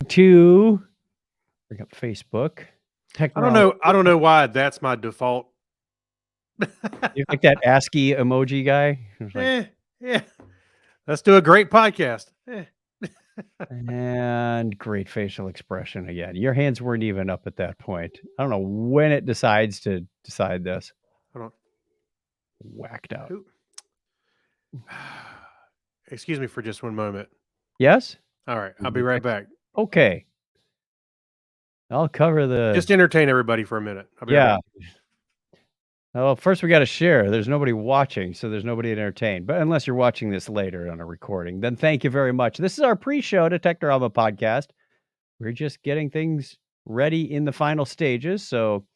To bring up Facebook. I don't know why that's my default. You like that ASCII emoji guy? Like, Yeah. Let's do a great podcast. and great facial expression again. Your hands weren't even up at that point. I don't know when it decides to decide this. Hold on. Whacked out. Excuse me for just one moment. Yes? All right. I'll be right back. Okay. I'll cover the... Just entertain everybody for a minute. I'll be right back. Well, first we got to share. There's nobody watching, so there's nobody to entertain. But unless you're watching this later on a recording, then thank you very much. This is our pre-show to Technorama podcast. We're just getting things ready in the final stages. So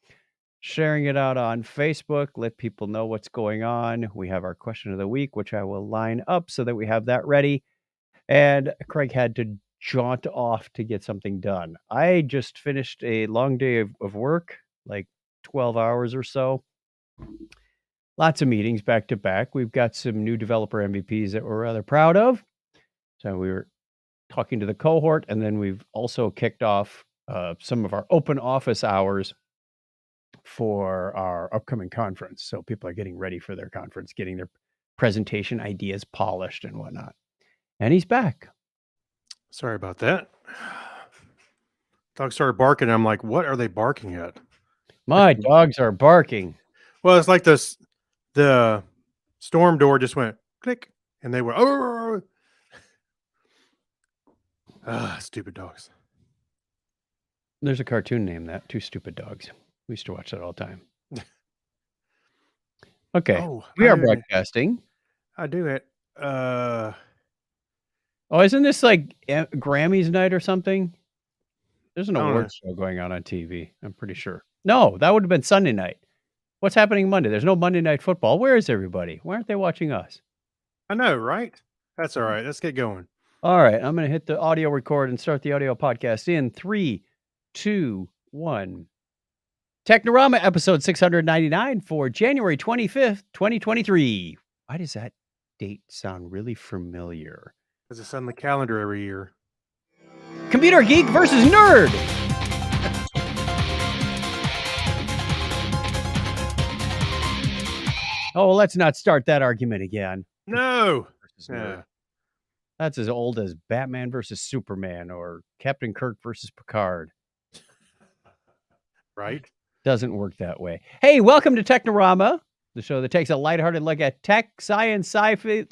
sharing it out on Facebook, let people know what's going on. We have our question of the week, which I will line up so that we have that ready. And Craig had to jaunt off to get something done. I just finished a long day of work, like 12 hours or so. Lots of meetings back to back. We've got some new developer MVPs that we're rather proud of. So we were talking to the cohort, and then we've also kicked off some of our open office hours for our upcoming conference. So people are getting ready for their conference, getting their presentation ideas polished and whatnot. And he's back. Sorry about that. Dog started barking. And I'm like, what are they barking at? My dogs are barking. Well, it's like the storm door just went click, and they were stupid dogs. There's a cartoon named that, Two Stupid Dogs. We used to watch that all the time. Okay, we are broadcasting. I do it. Oh, isn't this like Grammys night or something? There's an award show going on TV. I'm pretty sure. No, that would have been Sunday night. What's happening Monday? There's no Monday Night Football. Where is everybody? Why aren't they watching us? I know, right? That's all right. Let's get going. All right. I'm going to hit the audio record and start the audio podcast in 3, 2, 1. Technorama episode 699 for January 25th, 2023. Why does that date sound really familiar? Because it's on the calendar every year. Computer geek versus nerd. Oh, well, let's not start that argument again. No. Yeah. That's as old as Batman versus Superman or Captain Kirk versus Picard. Right? Doesn't work that way. Hey, welcome to Technorama, the show that takes a lighthearted look at tech, science, sci-fi,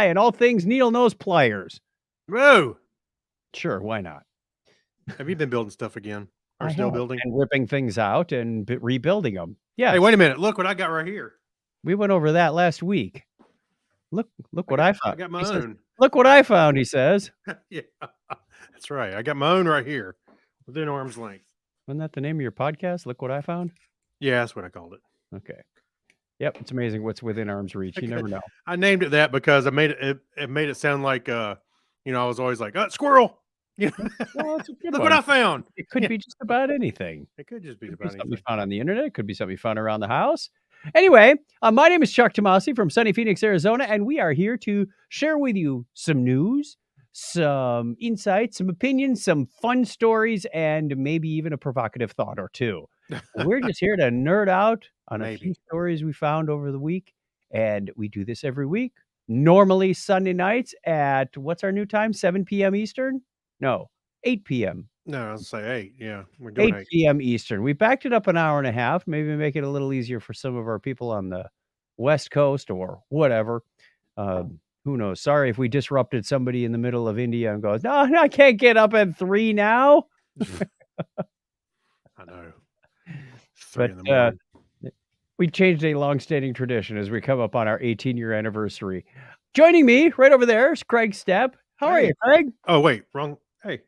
and all things needle nose pliers. Whoa. Sure, why not? Have you been building stuff again? Or still building? And ripping things out and rebuilding them. Yeah. Hey, wait a minute. Look what I got right here. We went over that last week. Look what I found. I got my own. Look what I found, he says. Yeah, that's right. I got my own right here within arm's length. Wasn't that the name of your podcast? Look what I found? Yeah, that's what I called it. Okay. Yep, it's amazing what's within arm's reach. You never know. I named it that because I made it made it sound like I was always like, squirrel. Well, look what I found. It could be just about anything. It could just be about something you found on the internet. It could be something you found around the house. Anyway, my name is Chuck Tomasi from sunny Phoenix, Arizona, and we are here to share with you some news, some insights, some opinions, some fun stories, and maybe even a provocative thought or two. We're just here to nerd out on a few stories we found over the week, and we do this every week. Normally Sunday nights at, what's our new time, 7 p.m. Eastern? No, 8 p.m. No, I was say 8. Yeah, we're doing 8 p.m. Eastern. We backed it up an hour and a half, maybe make it a little easier for some of our people on the West Coast or whatever. Who knows? Sorry if we disrupted somebody in the middle of India and goes, no, I can't get up at 3 now. I know. 3 in the morning. We changed a long-standing tradition as we come up on our 18-year anniversary. Joining me right over there is Craig Stepp. How are you, Craig? Oh, wait, wrong. Hey.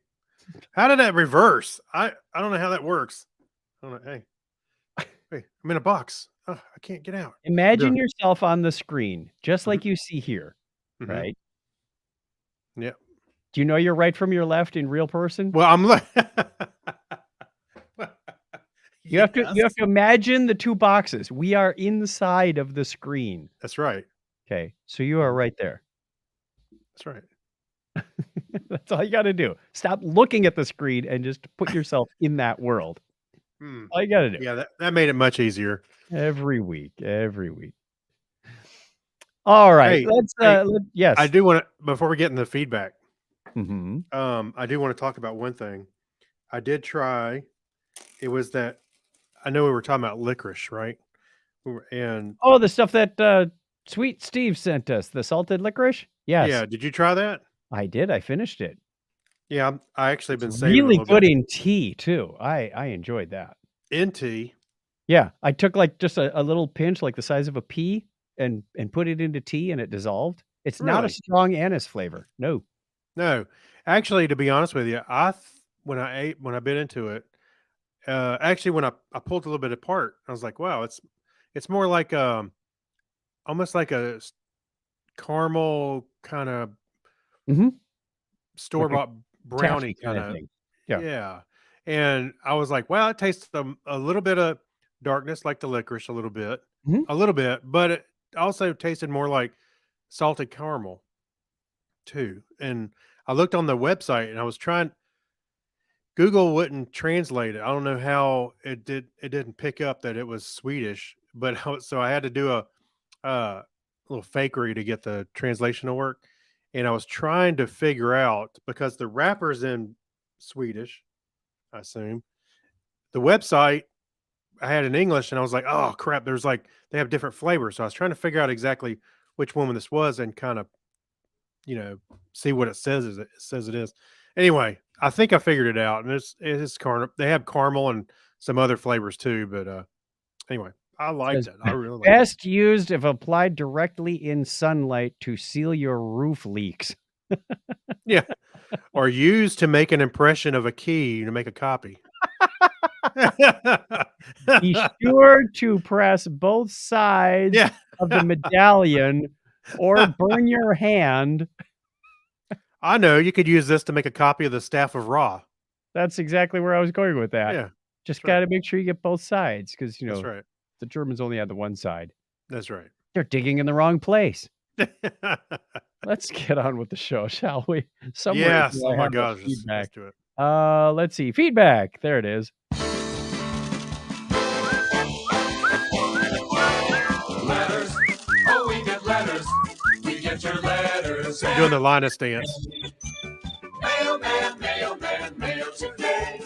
How did that reverse? I don't know how that works. I don't know. Hey, I'm in a box. Oh, I can't get out. Imagine yourself on the screen, just like you see here, right? Yep. Do you know your right from your left in real person? Well, I'm You have to imagine the two boxes. We are inside of the screen. That's right. Okay, so you are right there. That's right. That's all you got to do. Stop looking at the screen and just put yourself in that world. Hmm. All you got to do. Yeah, that made it much easier. Every week, every week. All right, Hey, let's hey, I yes. do want to before we get into the feedback. Mhm. I do want to talk about one thing. I did try. It was that I know we were talking about licorice, right? And Oh, the stuff that Sweet Steve sent us, the salted licorice? Yes, yeah, did you try that? I did. I finished it. Yeah, I actually It's been saving a really little good bit in tea too. I enjoyed that. in tea. Yeah, I took like just a little pinch, like the size of a pea, and put it into tea, and it dissolved. It's not a Really? strong anise flavor. No. No, actually, to be honest with you, when I bit into it, actually when I pulled a little bit apart, I was like, wow, it's more like almost like a caramel kind of Mhm. store Like a bought brownie taffy kind kinda of. thing. Yeah. Yeah. And I was like, well, it tastes a little bit of darkness like the licorice, Mhm. a little bit, but it also tasted more like salted caramel too. And I looked on the website and I was trying, Google wouldn't translate it. I don't know how it didn't pick up that it was Swedish, but so I had to do a little fakery to get the translation to work. And I was trying to figure out because the wrapper's in Swedish, I assume. The website I had in English, and I was like, "Oh crap!" There's like they have different flavors, so I was trying to figure out exactly which one this was, and kind of you know see what it says. It says it is. Anyway, I think I figured it out, and it is caramel. They have caramel and some other flavors too, but anyway, I liked Says, it. I really liked it. "Best used if applied directly in sunlight to seal your roof leaks. Yeah, or used to make an impression of a key to make a copy. Be sure to press both sides Yeah. of the medallion or burn your hand." I know, you could use this to make a copy of the Staff of Ra. That's exactly where I was going with that. Yeah, Just that's right. gotta make sure you get both sides, because That's right. the Germans only had the one side. That's right. They're digging in the wrong place. Let's get on with the show, shall we? Somewhere Yes, oh I my have the gosh, let's feedback. do it. Let's see. Feedback. There it is. Letters. Oh, we get letters. We get your letters. I'm doing the Linus dance. Mailman, mailman, mail today.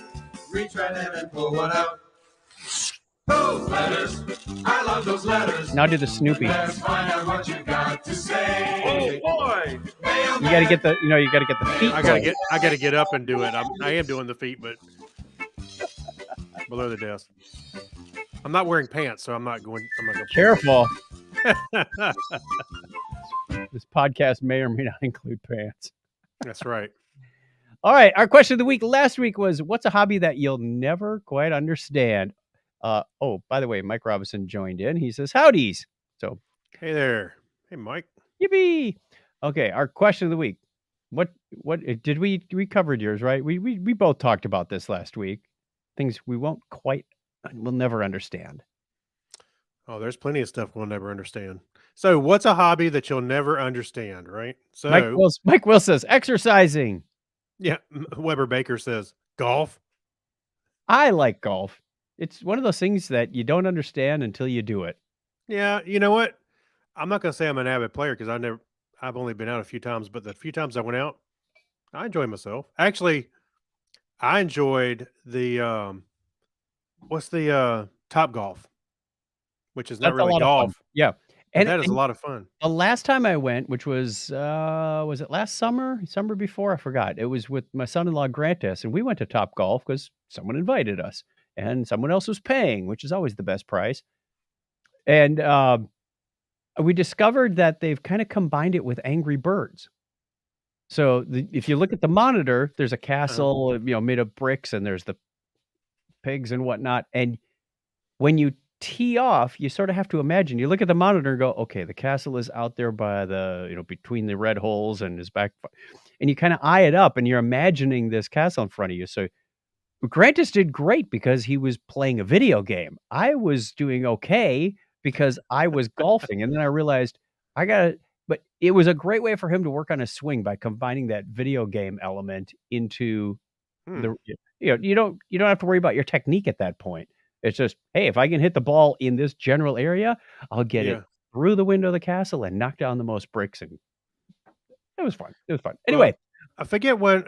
Reach right in and pull one out. Those letters. I love those letters. Now do the Snoopy. Let's find out what you got to say. Oh boy. Mailman. You gotta get the, you gotta get the feet. I going. gotta get up and do it. I am doing the feet, but below the desk. I'm not wearing pants, so I'm not going. Careful. This podcast may or may not include pants. That's right. All right. Our question of the week last week was, what's a hobby that you'll never quite understand? Oh, by the way, Mike Robinson joined in. He says, howdies. So, Hey there. Hey, Mike. yippee. Okay. Our question of the week. What did we covered yours, right? We both talked about this last week. Things we we'll never understand. Oh, there's plenty of stuff we'll never understand. So, what's a hobby that you'll never understand, right? So, Mike Will says exercising. yeah, Weber Baker says golf. I like golf. It's one of those things that you don't understand until you do it. Yeah, you know what? I'm not going to say I'm an avid player because I've only been out a few times, but the few times I went out, I enjoyed myself. Actually, I enjoyed the what's the Top Golf, which is not That's a really lot of fun. golf. Yeah. But And that is a lot of fun. the last time I went, which was it last summer? Summer before? I forgot. It was with my son-in-law Grantis, and we went to Top Golf because someone invited us and someone else was paying, which is always the best price. And we discovered that they've kind of combined it with Angry Birds. So if you look at the monitor, there's a castle, made of bricks, and there's the pigs and whatnot. And when you tee off, you sort of have to imagine. You look at the monitor and go, okay, the castle is out there by the, between the red holes and his back. And you kind of eye it up and you're imagining this castle in front of you. So Grantis did great because he was playing a video game. I was doing okay because I was golfing. And then I realized but it was a great way for him to work on his swing by combining that video game element into Hmm. the you don't have to worry about your technique at that point. It's just, "Hey, if I can hit the ball in this general area, I'll get Yeah. it through the window of the castle and knock down the most bricks," and it was fun. It was fun. Well, Anyway, I forget when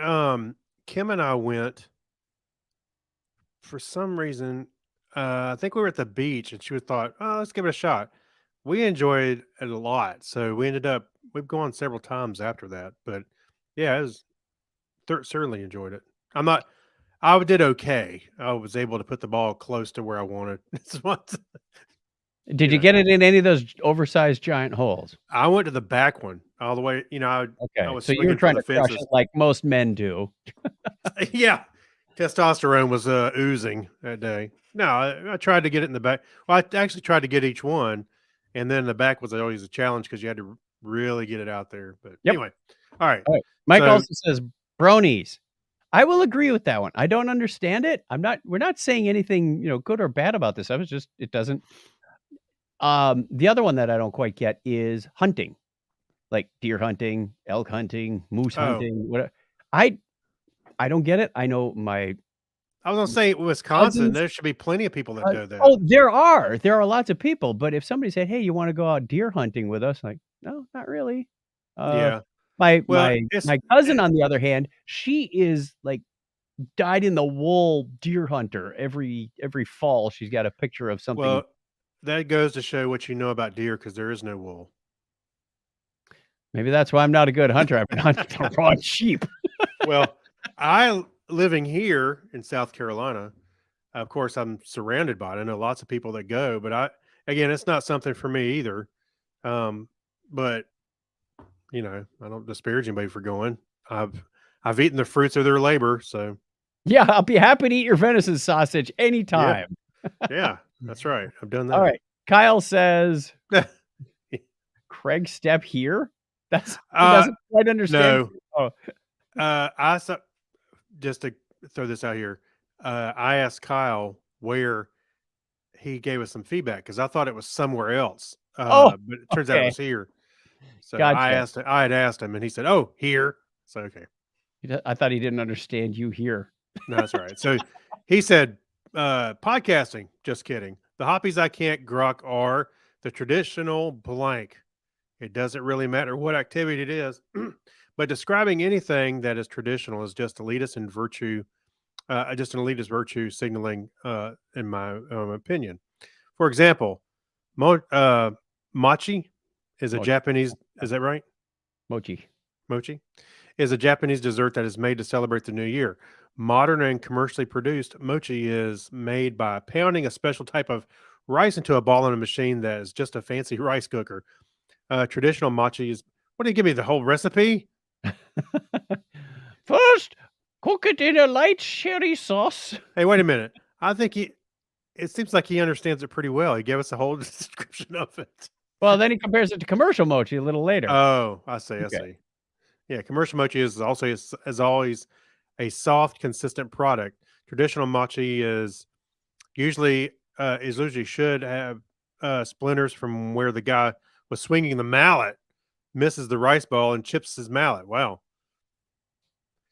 Kim and I went for some reason. I think we were at the beach, and she was thought, "Oh, let's give it a shot." We enjoyed it a lot, so we've gone several times after that. But yeah, it was certainly enjoyed it. I'm not. I did okay. I was able to put the ball close to where I wanted. It's what did you you know. get it in any of those oversized giant holes? I went to the back one all the way. I Okay, was so you were swinging for trying the to crush fences. it like most men do. Yeah, testosterone was oozing that day. No, I tried to get it in the back. Well, I actually tried to get each one, and then the back was always a challenge because you had to really get it out there. But Yep. anyway, all right. Alright. Mike So, also says, "Bronies." I will agree with that one. I don't understand it. We're not saying anything, good or bad about this. I was just it doesn't the other one that I don't quite get is hunting, like deer hunting, elk hunting, moose oh, hunting, what I I don't get it. I know my I was gonna say Wisconsin. cousins There should be plenty of people that do that. oh, there are lots of people, but if somebody said, "Hey, you wanna go out deer hunting with us?" Like, "No, not really." Uh, Yeah. my Well, my it's my cousin, on the other hand, she is, like, dyed-in-the-wool deer hunter. Every fall, she's got a picture of something. well, that goes to show what you know about deer because there is no wool. Maybe that's why I'm not a good hunter. I've been hunting the wrong sheep. Well, living here in South Carolina. Of course, I'm surrounded by it. I know lots of people that go, but again, it's not something for me either. But I don't disparage anybody for going. I've eaten the fruits of their labor, so Yeah, I'll be happy to eat your venison sausage yeah, anytime. yeah, that's right. I've done All that. right. Kyle says, "Craig step here?" He uh, doesn't quite understand. no, Oh, I saw just to throw this out here. I asked Kyle where he gave us some feedback because I thought it was somewhere else, oh, but it turns out it okay. was here. So Gotcha. I had asked him, and he said, "Oh, here." So okay, I thought he didn't understand you here. no, that's all right. So he said, "Podcasting." Just kidding. The hobbies I can't grok are the traditional blank. It doesn't really matter what activity it is, but describing anything that is traditional is just elitist and virtue, just an elitist virtue signaling, in my opinion. For example, mochi is a Mochi. Japanese. Is that right? Mochi. Mochi is a Japanese dessert that is made to celebrate the new year. Modern and commercially produced mochi is made by pounding a special type of rice into a ball in a machine that is just a fancy rice cooker. Traditional mochi is. What do you give me the whole recipe? First, cook it in a light sherry sauce. Hey, wait a minute. I think he. It seems like he understands it pretty well. He gave us a whole description of it. Well, then he compares it to commercial mochi a little later. Oh, I see. I Okay. see. Yeah, commercial mochi is also as always a soft, consistent product. Traditional mochi is usually should have splinters from where the guy was swinging the mallet, misses the rice ball and chips his mallet. Wow,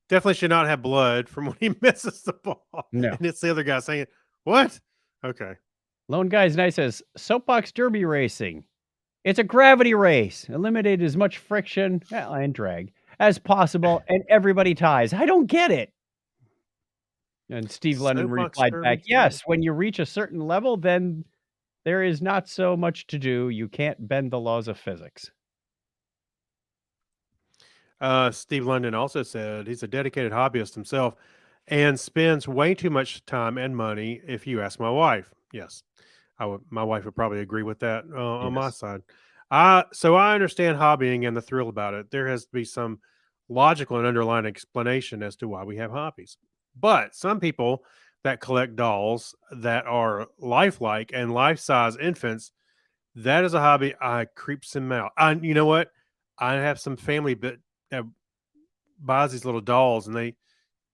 definitely should not have blood from when he misses the ball, No. and it's the other guy saying, "What?" Okay, Lone Guy's Nice says, "Soapbox derby racing. It's a gravity race. Eliminate as much friction, and drag as possible, and everybody ties." I don't get it. And Steve Lennon soapbox replied back, derby. "Yes, when you reach a certain level, then there is not so much to do. You can't bend the laws of physics." Steve London also said he's a dedicated hobbyist himself and spends way too much time and money. If you ask my wife, yes, my wife would probably agree with that on my Yes. side. So I understand hobbying and the thrill about it. There has to be some logical and underlying explanation as to why we have hobbies. But some people that collect dolls that are lifelike and life-size infants, that is a hobby. I creeps him out. You know what? I have some family that buys these little dolls, and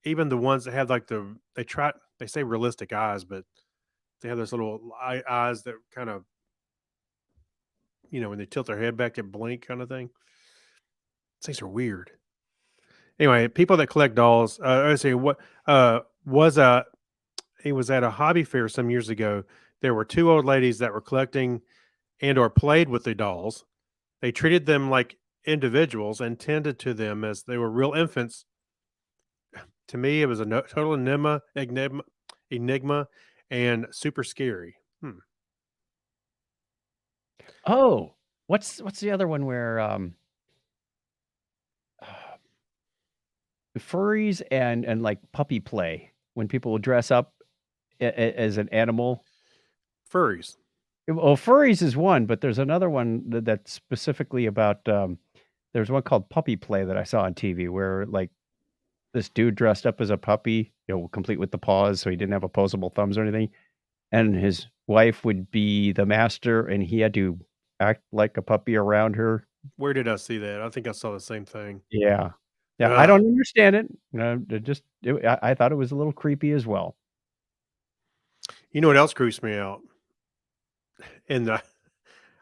even the ones that have like they say realistic eyes, but they have those little eyes that kind of when they tilt their head back to blink kind of thing. Things are weird. Anyway, people that collect dolls, let's see what was he was at a hobby fair some years ago. There were two old ladies that were collecting and or played with the dolls. They treated them like individuals and tended to them as they were real infants. To me, it was a total enigma, and super scary. Oh, what's the other one where furries and like puppy play when people will dress up as an animal? Furries. Well, furries is one, but there's another one that's specifically about. There's one called Puppy Play that I saw on TV where like this dude dressed up as a puppy, complete with the paws, so he didn't have opposable thumbs or anything, and his wife would be the master, and he had to act like a puppy around her. Where did I see that? I think I saw the same thing. Yeah, I don't understand it. I thought it was a little creepy as well. You know what else creeps me out? And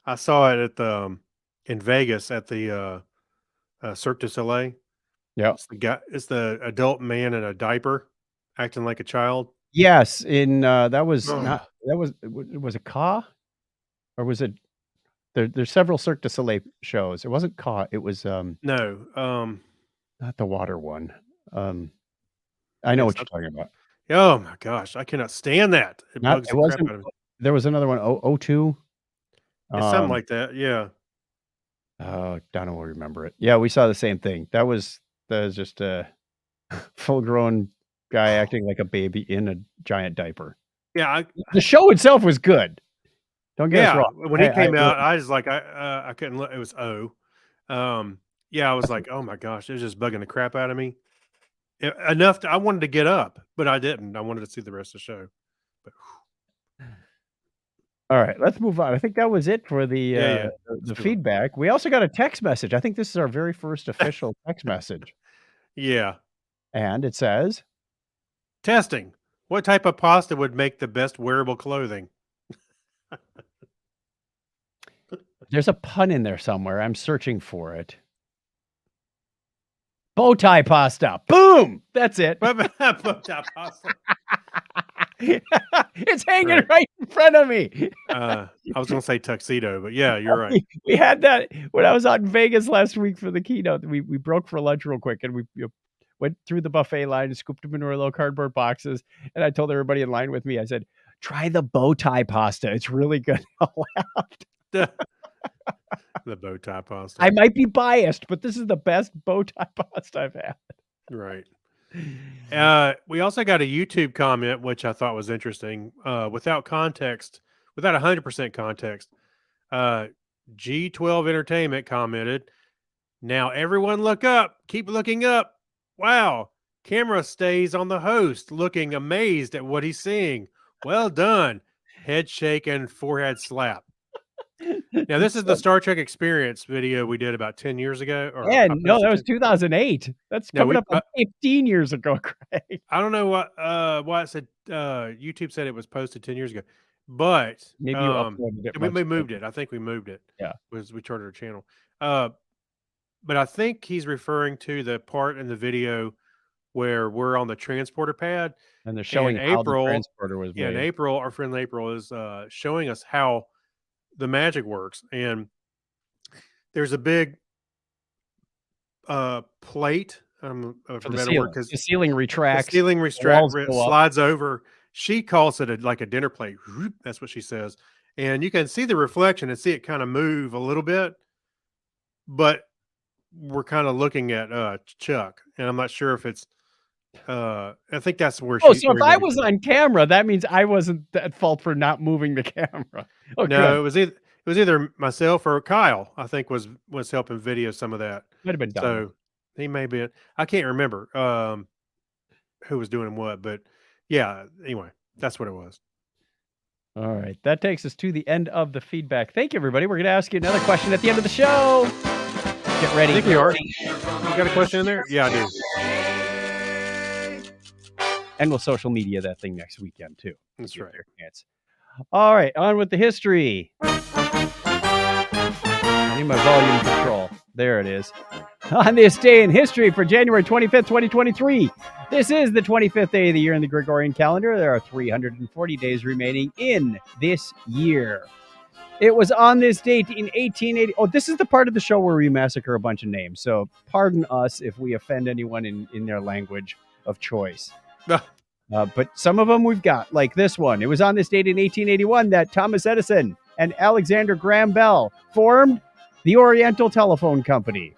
I saw it at the in Vegas at the Cirque du Soleil. Yeah. It's the adult man in a diaper acting like a child. Yes, that was not was it Ka? Or was it there's several Cirque du Soleil shows. It wasn't Ka, it was No, not the water one. I know what you're talking about. oh my gosh, I cannot stand that. It bugs the crap out of me. There was another one, O2. It's something like that, yeah. Donna will remember it. Yeah, we saw the same thing. That was just a full-grown guy acting like a baby in a giant diaper. Yeah, The show itself was good. Don't get us wrong. When he came out, I was like, I couldn't look. It was yeah, I was like, oh my gosh, it was just bugging the crap out of me. Enough I wanted to get up, but I didn't. I wanted to see the rest of the show. But all right, let's move on. I think that was it for the feedback. We also got a text message. I think this is our very first official text message. Yeah. And it says, testing. What type of pasta would make the best wearable clothing? There's a pun in there somewhere. I'm searching for it. Bow tie pasta. Boom! That's it. Bow tie pasta. It's hanging right in front of me. I was going to say tuxedo, but yeah, you're right. We had that when I was out in Vegas last week for the keynote. We broke for lunch real quick, and we went through the buffet line and scooped them into our little cardboard boxes. And I told everybody in line with me, I said, try the bow tie pasta. It's really good. I laughed. The bow tie pasta. I might be biased, but this is the best bow tie pasta I've had. Right. We also got a YouTube comment, which I thought was interesting. Without context, without 100% context, G12 Entertainment commented, "Now everyone look up. Keep looking up. Wow. Camera stays on the host, looking amazed at what he's seeing. Well done. Head shake and forehead slap." Now, this is the Star Trek Experience video we did about 10 years ago. No, that was 2008. That's coming up 15 years ago, Craig. I don't know why it said YouTube said it was posted 10 years ago, but maybe you uploaded it. We moved it. I think we moved it. Yeah, we charted our channel. But I think he's referring to the part in the video where we're on the transporter pad, and they're showing how the transporter was made. Yeah, in April, our friend April is showing us how the magic works, and there's a big plate for the ceiling. Because the ceiling retracts. The ceiling slides over. She calls it like a dinner plate. That's what she says. And you can see the reflection and see it kind of move a little bit, but we're kind of looking at Chuck, and I'm not sure if it's I think that's where so if I was on camera, that means I wasn't at fault for not moving the camera. Oh, no, it was either myself or Kyle, I think was helping video some of that. Might have been done. So he may be I can't remember who was doing what, but yeah, anyway, that's what it was. All right. That takes us to the end of the feedback. Thank you, everybody. We're going to ask you another question at the end of the show. Get ready. I think you are. You got a question in there? Yeah, I do. And we'll social media that thing next weekend, too. That's right. All right. On with the history. need my volume control. There it is. On this day in history for January 25th, 2023, this is the 25th day of the year in the Gregorian calendar. There are 340 days remaining in this year. It was on this date in 1880. Oh, this is the part of the show where we massacre a bunch of names. So pardon us if we offend anyone in their language of choice. But some of them we've got, like this one. It was on this date in 1881 that Thomas Edison and Alexander Graham Bell formed the Oriental Telephone Company.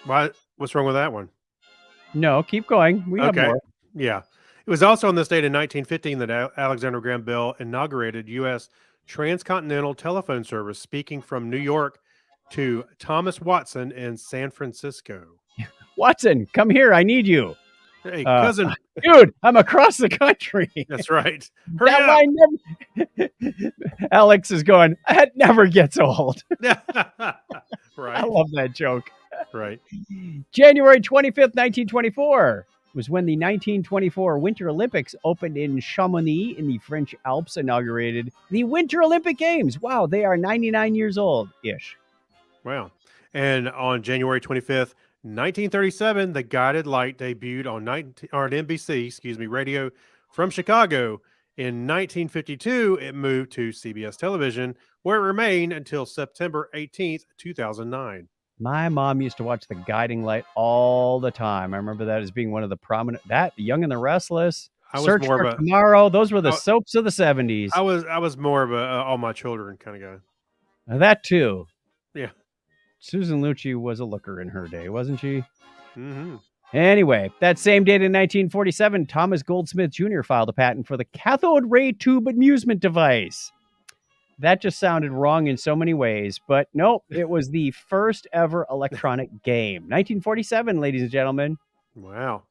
What's wrong with that one? No, keep going. We have more. Yeah. It was also on this date in 1915 that Alexander Graham Bell inaugurated U.S. transcontinental telephone service, speaking from New York to Thomas Watson in San Francisco. Watson, come here. I need you. Hey, cousin. Dude, I'm across the country. That's right. Hurry That up. line never... Alex is going, that never gets old. I Right. love that joke. Right. January 25th, 1924 was when the 1924 Winter Olympics opened in Chamonix in the French Alps, inaugurated the Winter Olympic Games. Wow, they are 99 years old-ish. Wow. And on January 25th, 1937, the Guided Light debuted on NBC, radio from Chicago. In 1952, it moved to CBS television, where it remained until September 18th, 2009. My mom used to watch The Guiding Light all the time. I remember that as being one of the prominent, that Young and the Restless, Search for Tomorrow. Those were the soaps of the 70s. I was more of a All My Children kind of guy. Now, that too. Yeah. Susan Lucci was a looker in her day, wasn't she? Mm-hmm. Anyway, that same date in 1947, Thomas Goldsmith Jr. filed a patent for the cathode ray tube amusement device. That just sounded wrong in so many ways, but nope, it was the first ever electronic game. 1947, ladies and gentlemen. Wow.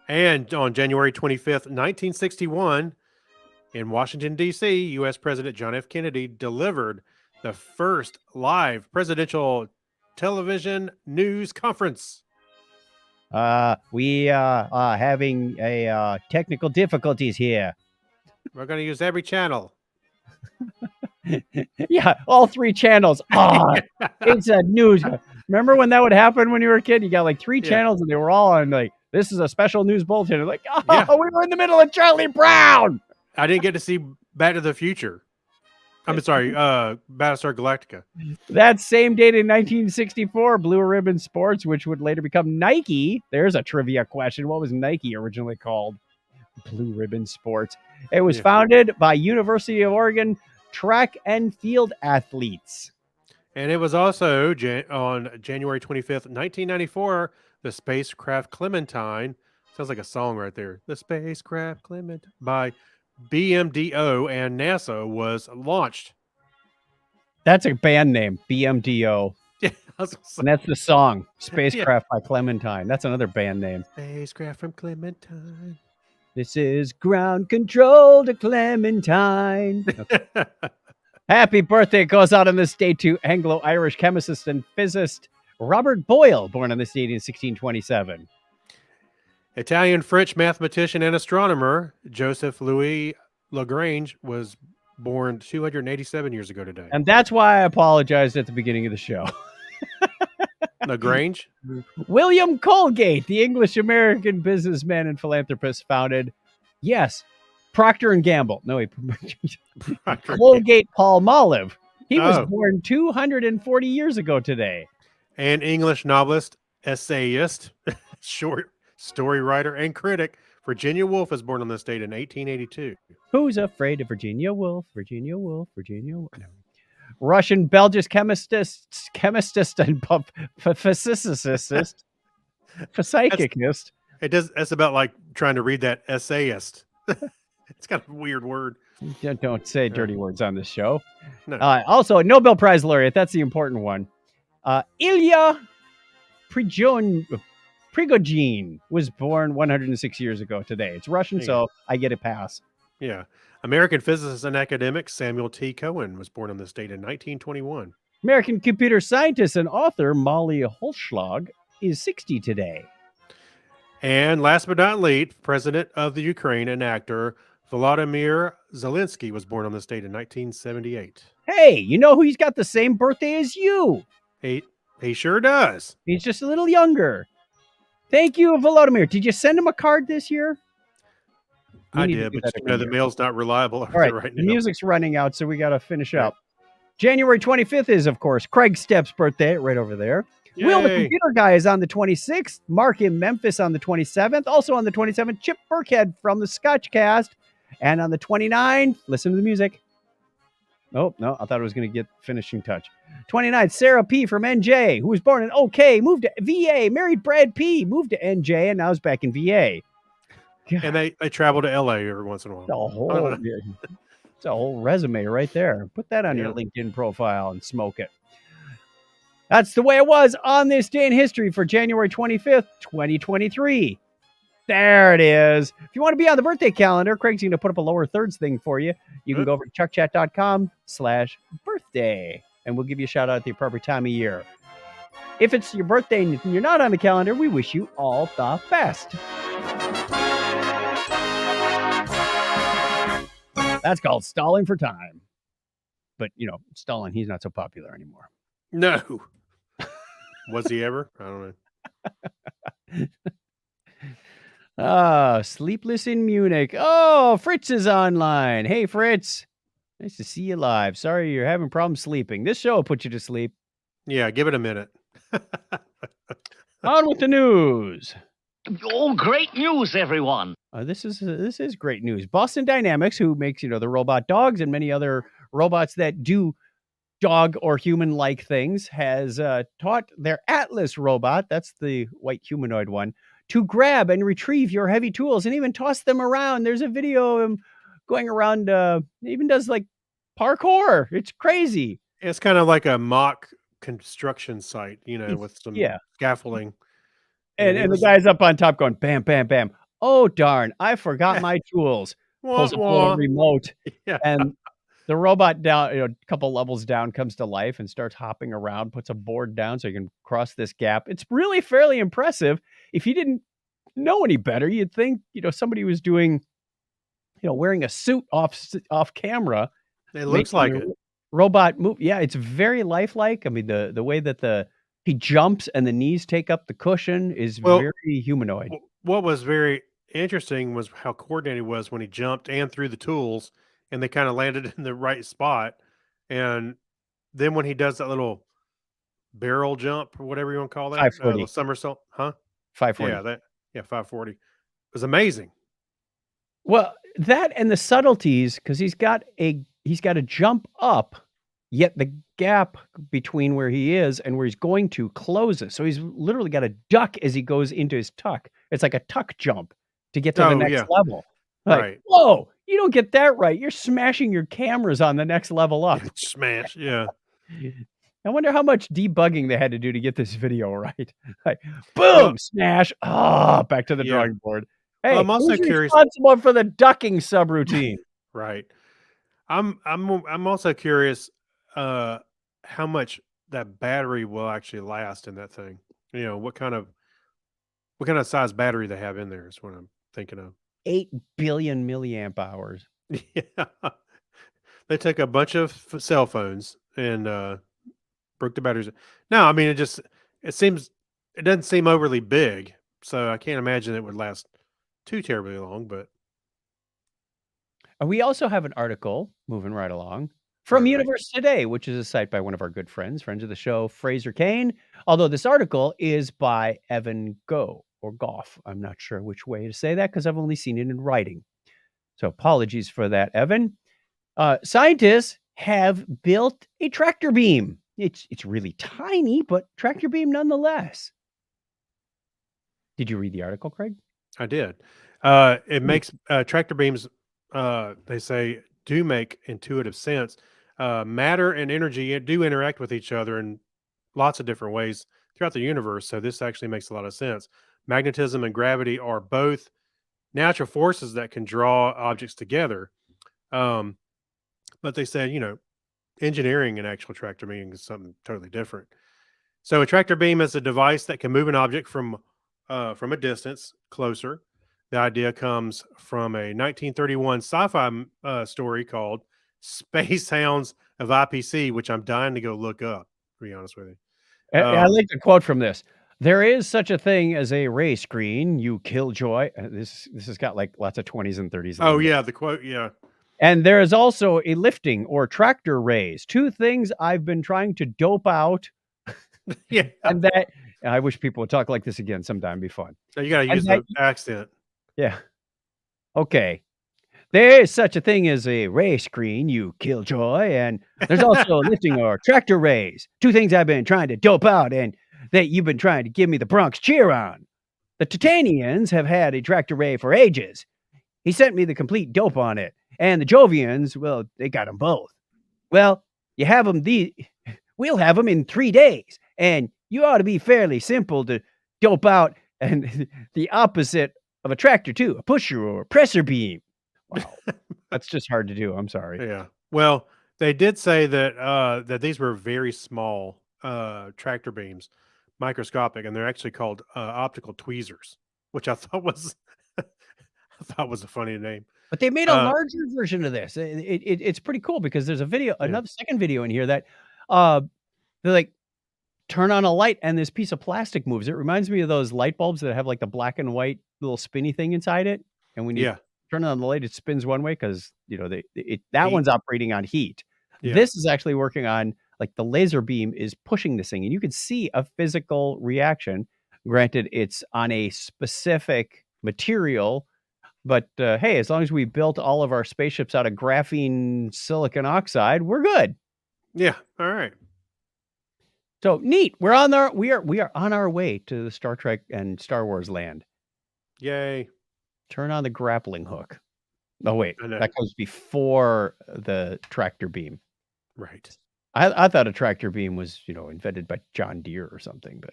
And on January 25th, 1961, in Washington, D.C., U.S. President John F. Kennedy delivered the first live presidential television news conference. We are having a technical difficulties here. We're going to use every channel. Yeah, all three channels. Oh, it's a news. Remember when that would happen when you were a kid? You got like three channels and they were all on like, this is a special news bulletin. Like, we were in the middle of Charlie Brown. I didn't get to see Back to the Future. I'm sorry, Battlestar Galactica. That same date in 1964, Blue Ribbon Sports, which would later become Nike. There's a trivia question. What was Nike originally called? Blue Ribbon Sports. It was founded by University of Oregon track and field athletes. And it was also on January 25th, 1994, the spacecraft Clementine. Sounds like a song right there. The spacecraft Clementine by BMDO and NASA was launched. That's a band name, BMDO. Yeah, and that's the song, Spacecraft by Clementine. That's another band name. Spacecraft from Clementine. This is ground control to Clementine. Okay. Happy birthday goes out on this day to Anglo-Irish chemist and physicist Robert Boyle, born on this date in 1627. Italian-French mathematician and astronomer Joseph Louis Lagrange was born 287 years ago today. And that's why I apologized at the beginning of the show. Lagrange? William Colgate, the English-American businessman and philanthropist, founded, Procter & Gamble. No, Colgate Palmolive. He was born 240 years ago today. An English novelist, essayist, short story writer, and critic, Virginia Woolf was born on this date in 1882. Who's afraid of Virginia Woolf? Virginia Woolf, Virginia Woolf. No. Russian Belgian chemistist and physicist, psychicist. That's about like trying to read that essayist. It's got a weird word. Don't say dirty words on this show. No. Also, a Nobel Prize laureate. That's the important one. Ilya Prigogine was born 106 years ago today. It's Russian, so I get a pass. Yeah. American physicist and academic Samuel T. Cohen was born on this date in 1921. American computer scientist and author Molly Holzschlag is 60 today. And last but not least, president of the Ukraine and actor Volodymyr Zelensky was born on this date in 1978. Hey, you know who he's got the same birthday as you? He sure does. He's just a little younger. Thank you, Volodymyr. Did you send him a card this year? We I need to did, do but that you every know the year. mail's not reliable over All right, there right the now. music's running out, so we got to finish Okay. up. January 25th is, of course, Craig Stepp's birthday, right over there. Will the Yay. Computer Guy is on the 26th. Mark in Memphis on the 27th. Also on the 27th, Chip Burkhead from the Scotchcast. And on the 29th, listen to the music. Oh, no, I thought it was going to get finishing touch. 29th, Sarah P. from NJ, who was born in OK, moved to VA, married Brad P., moved to NJ, and now is back in VA. And they travel to LA every once in a while. It's a whole resume right there. Put that on your Yeah. LinkedIn profile and smoke it. That's the way it was on this day in history for January 25th, 2023. There it is. If you want to be on the birthday calendar, Craig's going to put up a lower thirds thing for you. You can go over to chuckchat.com/birthday, and we'll give you a shout out at the appropriate time of year. If it's your birthday and you're not on the calendar, we wish you all the best. That's called stalling for time. But, you know, Stalin, he's not so popular anymore. No. Was he ever? I don't know. Sleepless in Munich. Oh, Fritz is online. Hey, Fritz. Nice to see you live. Sorry you're having problems sleeping. This show will put you to sleep. Yeah, give it a minute. On with the news. Oh, great news, everyone. This is great news. Boston Dynamics, who makes, the robot dogs and many other robots that do dog or human-like things, has taught their Atlas robot, that's the white humanoid one, to grab and retrieve your heavy tools and even toss them around. There's a video of him going around, even does like parkour. It's crazy. It's kind of like a mock construction site, with some scaffolding. And the guy's up on top going, bam, bam, bam. Oh, darn, I forgot my tools. Pulls a little remote. Yeah. And the robot down, a couple levels down, comes to life and starts hopping around, puts a board down so you can cross this gap. It's really fairly impressive. If you didn't know any better, you'd think, somebody was doing, wearing a suit off camera. It looks like it. Robot move. Yeah, it's very lifelike. I mean, the way that he jumps and the knees take up the cushion is very humanoid. What was very interesting was how coordinated he was when he jumped and threw the tools, and they kind of landed in the right spot. And then when he does that little barrel jump or whatever you want to call that, 540. Somersault, huh? 540. 540. It was amazing. Well, that and the subtleties, because he's got to jump up, yet the gap between where he is and where he's going to closes. So he's literally got to duck as he goes into his tuck. It's like a tuck jump to get to the next level. Like, Right. Whoa, you don't get that right. You're smashing your cameras on the next level up. Smash, yeah. I wonder how much debugging they had to do to get this video right. Like, boom, smash. Back to the drawing board. Hey, I'm also who's curious. responsible for the ducking subroutine? Right. I'm also curious how much that battery will actually last in that thing. What kind of size battery they have in there is what I'm thinking of. 8 billion milliamp hours. Yeah. They took a bunch of cell phones and broke the batteries. No, I mean it doesn't seem overly big, so I can't imagine it would last too terribly long, but We also have an article moving right along from Right. Universe Today, which is a site by one of our good friends of the show, Fraser Kane. Although this article is by Evan Go or Goff. I'm not sure which way to say that because I've only seen it in writing. So apologies for that, Evan. Scientists have built a tractor beam. It's really tiny, but tractor beam nonetheless. Did you read the article, Craig? I did. It makes tractor beams, they say, do make intuitive sense. Matter and energy do interact with each other in lots of different ways throughout the universe. So this actually makes a lot of sense. Magnetism and gravity are both natural forces that can draw objects together. But they said, engineering an actual tractor beam is something totally different. So a tractor beam is a device that can move an object from a distance closer. The idea comes from a 1931 sci-fi story called Space Hounds of IPC, which I'm dying to go look up, to be honest with you. I like the quote from this. There is such a thing as a race green, you killjoy. This has got like lots of 20s and 30s. Oh, yeah, the quote, yeah. And there is also a lifting or tractor raise. Two things I've been trying to dope out. Yeah. And that I wish people would talk like this again sometime. It'd be fun. So you got to And use the accent. Yeah. Okay. There is such a thing as a race green, you killjoy, and there's also a lifting or tractor raise. Two things I've been trying to dope out and that you've been trying to give me the Bronx cheer on. The Titanians have had a tractor ray for ages. He sent me the complete dope on it. And the Jovians, well, they got them both. Well, you have them we'll have them in 3 days. And you ought to be fairly simple to dope out and the opposite of a tractor too, a pusher or pressure beam. Wow. That's just hard to do. I'm sorry. Yeah. Well, they did say that that these were very small tractor beams, microscopic, and they're actually called optical tweezers, which I thought was a funny name. But they made a larger version of this. It's pretty cool because there's a video, another second video in here that they like turn on a light and this piece of plastic moves. It reminds me of those light bulbs that have like the black and white little spinny thing inside it. And when you turn on the light, it spins one way because that Heat. one's operating on heat. Yeah. This is actually working on like the laser beam is pushing this thing, and you can see a physical reaction. Granted, it's on a specific material. But hey, as long as we built all of our spaceships out of graphene silicon oxide, we're good. Yeah. All right. So neat. We are on our way to the Star Trek and Star Wars land. Yay. Turn on the grappling hook. Oh wait, I know. that comes before the tractor beam. Right. I thought a tractor beam was invented by John Deere or something, but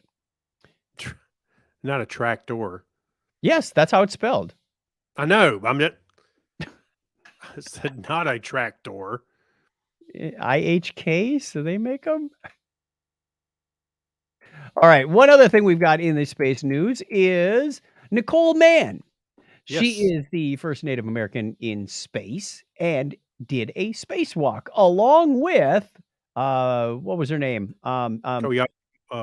Not a tractor. yes, that's how it's spelled. I know. I said not a tractor. IHK, so they make them. All right. One other thing we've got in the space news is Nicole Mann. She Yes. is the first Native American in space and did a spacewalk along with what was her name? Wakanda.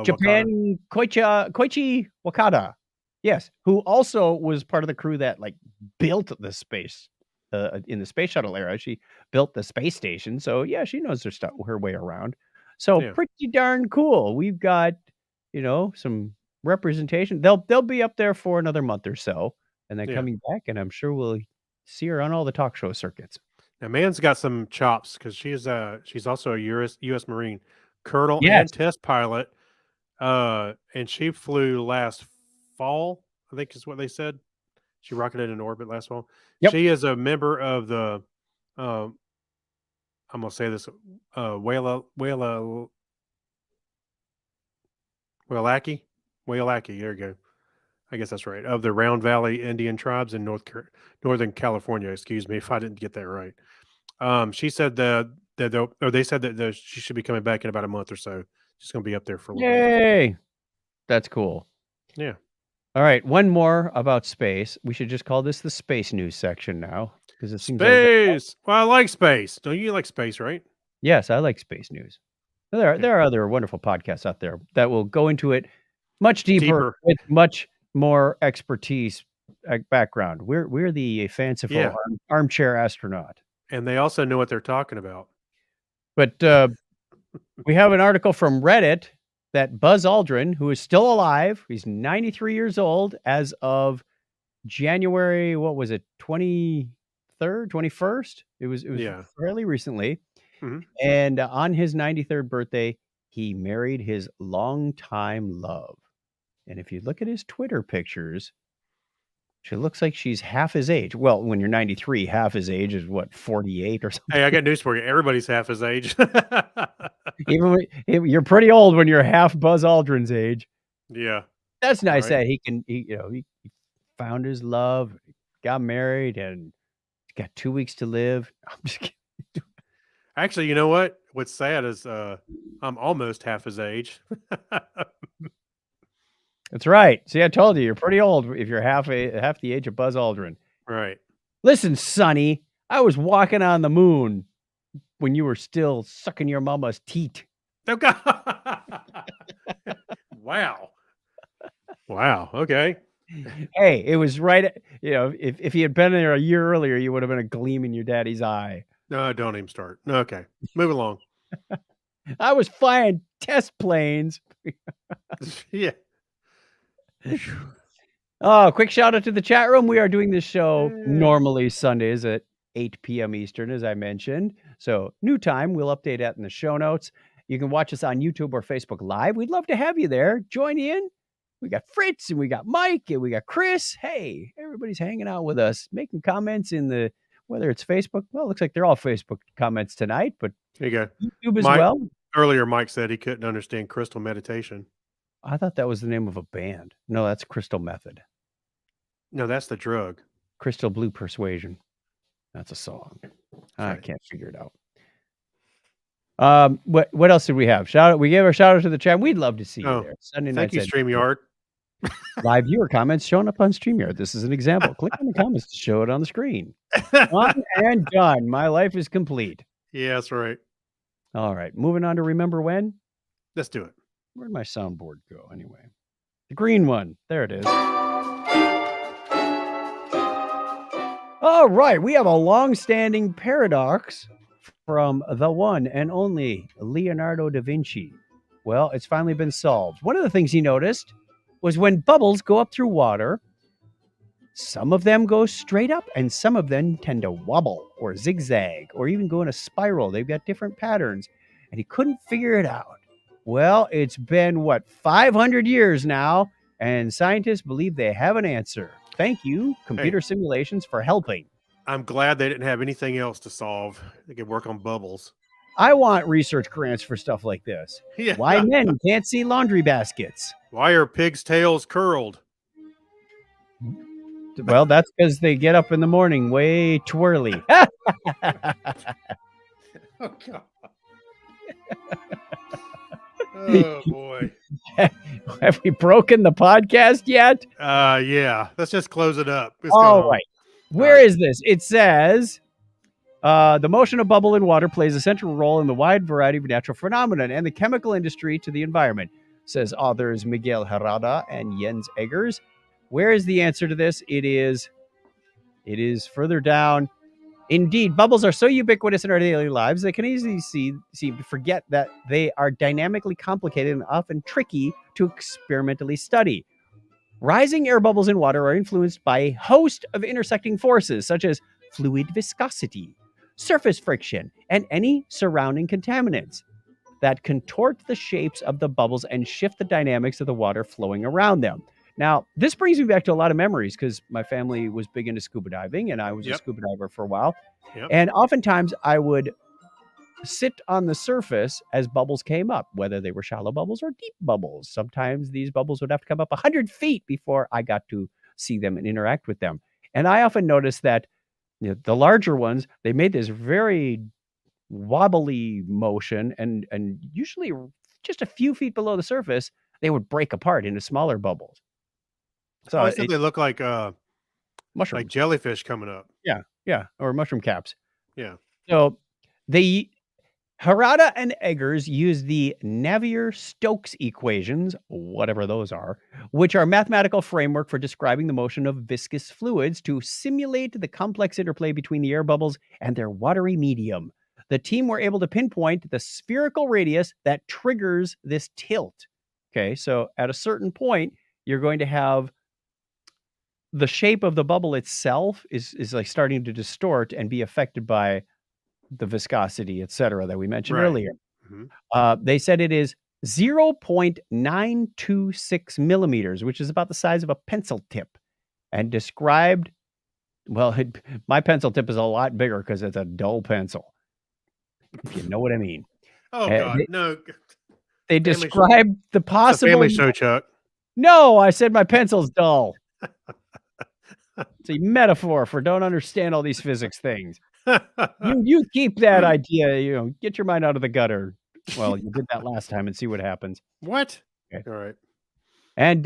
Japan Koichi Wakata. Yes, who also was part of the crew that like built the space in the space shuttle era. She built the space station, so yeah, she knows her way around. So Yeah. pretty darn cool. We've got some representation. They'll be up there for another month or so, and then Yeah. coming back, and I'm sure we'll see her on all the talk show circuits. Now, Man's got some chops because she's also a U.S. Marine colonel Yes. and test pilot. And she flew last fall, I think is what they said. She rocketed into orbit last fall. Yep. She is a member of the I'm gonna say this Wayalaki. There you go. I guess that's right. Of the Round Valley Indian tribes in Northern California. Excuse me if I didn't get that right. She said they said that she should be coming back in about a month or so. She's going to be up there for a little bit. Yay! That's cool. Yeah. All right, one more about space. We should just call this the space news section now because it seems like Space. Well, I like space. Don't you like space, right? yes, I like space news. There are other wonderful podcasts out there that will go into it much deeper. With much more expertise background. We're the fanciful armchair astronaut. And they also know what they're talking about. But we have an article from Reddit that Buzz Aldrin, who is still alive, he's 93 years old as of January, what was it, 23rd, 21st? It was fairly recently. Mhm. And on his 93rd birthday, he married his longtime love. And if you look at his Twitter pictures, she looks like she's half his age. Well, when you're 93, half his age is what, 48 or something? Hey, I got news for you. Everybody's half his age. You're pretty old when you're half Buzz Aldrin's age. Yeah. That's nice Right. that he found his love, got married, and got 2 weeks to live. I'm just kidding. Actually, you know what? What's sad is I'm almost half his age. That's right. See, I told you, you're pretty old if you're half the age of Buzz Aldrin. Right. Listen, Sonny, I was walking on the moon when you were still sucking your mama's teat. Oh, God. Wow. Wow. Okay. Hey, it was right. If he had been there a year earlier, you would have been a gleam in your daddy's eye. No, don't even start. Okay. Move along. I was flying test planes. Yeah. Oh, quick shout out to the chat room. We are doing this show Yeah. normally Sundays at 8 p.m. Eastern, as I mentioned. So new time, we'll update that in the show notes. You can watch us on YouTube or Facebook Live. We'd love to have you there. Join in. We got Fritz and we got Mike and we got Chris. Hey, everybody's hanging out with us, making comments in whether it's Facebook. Well, it looks like they're all Facebook comments tonight, but There you go. YouTube as Mike- well. Earlier, Mike said he couldn't understand crystal meditation. I thought that was the name of a band. No, that's Crystal Method. No, that's the drug. Crystal Blue Persuasion. That's a song. I right. can't figure it out. What else did we have? We gave our shout out to the chat. We'd love to see you Oh, there. Sunday Thank nights you, at StreamYard. live viewer comments showing up on StreamYard. This is an example. Click on the comments to show it on the screen. One and done. My life is complete. Yeah, that's right. All right. Moving on to Remember When. Let's do it. Where'd my soundboard go anyway? The green one. There it is. All right. We have a long-standing paradox from the one and only Leonardo da Vinci. Well, it's finally been solved. One of the things he noticed was when bubbles go up through water, some of them go straight up and some of them tend to wobble or zigzag or even go in a spiral. They've got different patterns and he couldn't figure it out. Well, it's been 500 years now, and scientists believe they have an answer. Thank you, computer simulations, for helping. I'm glad they didn't have anything else to solve. They could work on bubbles. I want research grants for stuff like this. Yeah. Why men can't see laundry baskets? Why are pigs' tails curled? Well, that's because they get up in the morning way twirly. Oh, God. Oh, boy. Have we broken the podcast yet? Yeah. Let's just close it up. Let's go All home. right. Where is this? It says the motion of bubble in water plays a central role in the wide variety of natural phenomena and the chemical industry to the environment, says authors Miguel Herrada and Jens Eggers. Where is the answer to this? It is further down. Indeed, bubbles are so ubiquitous in our daily lives, they can easily seem to forget that they are dynamically complicated and often tricky to experimentally study. Rising air bubbles in water are influenced by a host of intersecting forces, such as fluid viscosity, surface friction, and any surrounding contaminants that contort the shapes of the bubbles and shift the dynamics of the water flowing around them. Now, this brings me back to a lot of memories because my family was big into scuba diving and I was a scuba diver for a while. Yep. And oftentimes I would sit on the surface as bubbles came up, whether they were shallow bubbles or deep bubbles. Sometimes these bubbles would have to come up 100 feet before I got to see them and interact with them. And I often noticed that the larger ones, they made this very wobbly motion and usually just a few feet below the surface, they would break apart into smaller bubbles. So I think they look like mushrooms, like jellyfish coming up. yeah, or mushroom caps. Yeah. So Herrada and Eggers use the Navier-Stokes equations, whatever those are, which are a mathematical framework for describing the motion of viscous fluids to simulate the complex interplay between the air bubbles and their watery medium. The team were able to pinpoint the spherical radius that triggers this tilt. Okay, so at a certain point, you're going to have the shape of the bubble itself is like starting to distort and be affected by the viscosity, et cetera, that we mentioned Right. earlier. Mhm. They said it is 0.926 millimeters, which is about the size of a pencil tip, and described, well, my pencil tip is a lot bigger because it's a dull pencil, if you know what I mean. Oh, Uh, God. they- No. They Family show. described the It's a possible. family show, Chuck. No, I said my pencil's dull. It's a metaphor for don't understand all these physics things. You keep that idea, get your mind out of the gutter. Well, you did that last time and see what happens. What? Okay. All right. And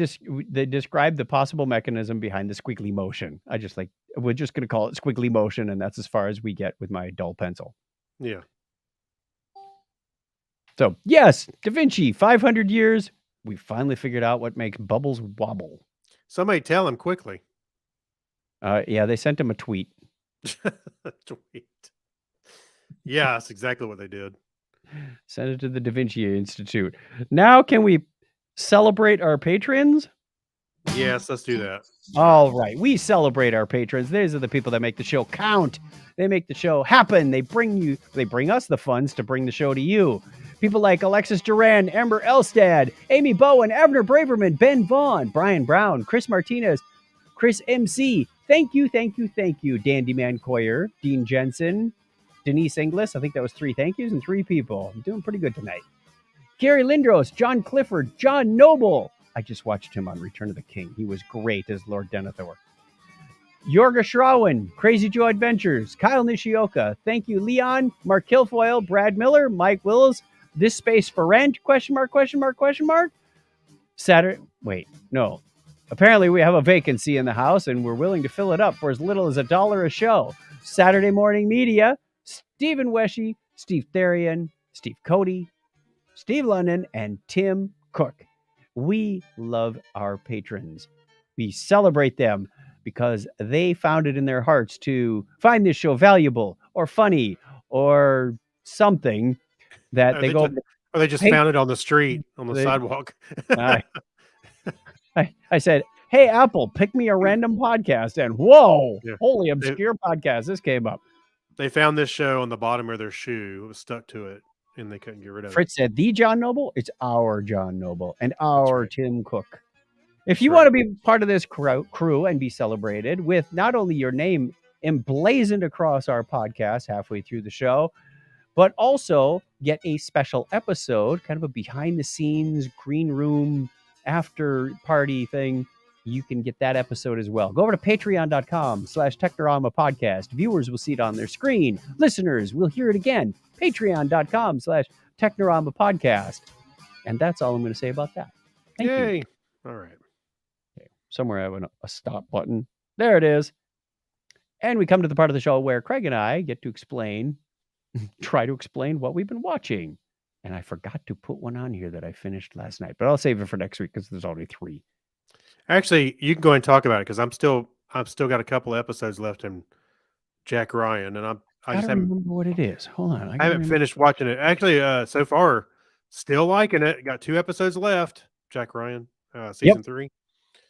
they described the possible mechanism behind the squiggly motion. We're just going to call it squiggly motion, and that's as far as we get with my dull pencil. Yeah. So, yes, Da Vinci, 500 years. We finally figured out what makes bubbles wobble. Somebody tell him quickly. Yeah, they sent him a tweet. Tweet. Yeah, that's exactly what they did. Send it to the Da Vinci Institute. Now, can we celebrate our patrons? Yes, let's do that. All right. We celebrate our patrons. These are the people that make the show count. They make the show happen. They bring us the funds to bring the show to you. People like Alexis Duran, Amber Elstad, Amy Bowen, Abner Braverman, Ben Vaughn, Brian Brown, Chris Martinez, Chris MC. Thank you, Dandy Man Coyer, Dean Jensen, Denise Inglis. I think that was 3 thank yous and 3 people. I'm doing pretty good tonight. Gary Lindros, John Clifford, John Noble. I just watched him on Return of the King. He was great as Lord Denethor. Yorga Shrawan, Crazy Joe Adventures, Kyle Nishioka. Thank you, Leon, Mark Kilfoyle, Brad Miller, Mike Wills. This space for rent? ? Saturday. Wait, no. Apparently, we have a vacancy in the house, and we're willing to fill it up for as little as $1 a show. Saturday Morning Media, Stephen Weshy, Steve Therian, Steve Cody, Steve London, and Tim Cook. We love our patrons. We celebrate them because they found it in their hearts to find this show valuable or funny or something that Or they go. Or they just Hey, found it on the street, on the sidewalk. I said, hey, Apple, pick me a random podcast. And whoa, Yeah. holy obscure podcast. This came up. They found this show on the bottom of their shoe. It was stuck to it, and they couldn't get rid of Fritz said, the John Noble? It's our John Noble and our right. Tim Cook. If you want to be part of this crew and be celebrated with not only your name emblazoned across our podcast halfway through the show, but also get a special episode, kind of a behind-the-scenes green room after party thing, you can get that episode as well. Go over to patreon.com/Technorama podcast. Viewers will see it on their screen. Listeners will hear it again. Patreon.com/Technorama podcast. And that's all I'm going to say about that. Thank you. All right. Okay. Somewhere I have a stop button. There it is. And we come to the part of the show where Craig and I get to try to explain what we've been watching. And I forgot to put one on here that I finished last night, but I'll save it for next week because there's only 3. Actually, you can go and talk about it because I've still got a couple of episodes left in Jack Ryan, and I just haven't remember what it is. Hold on, I haven't finished watching it. Actually, so far, still liking it. Got 2 episodes left. Jack Ryan, season 3.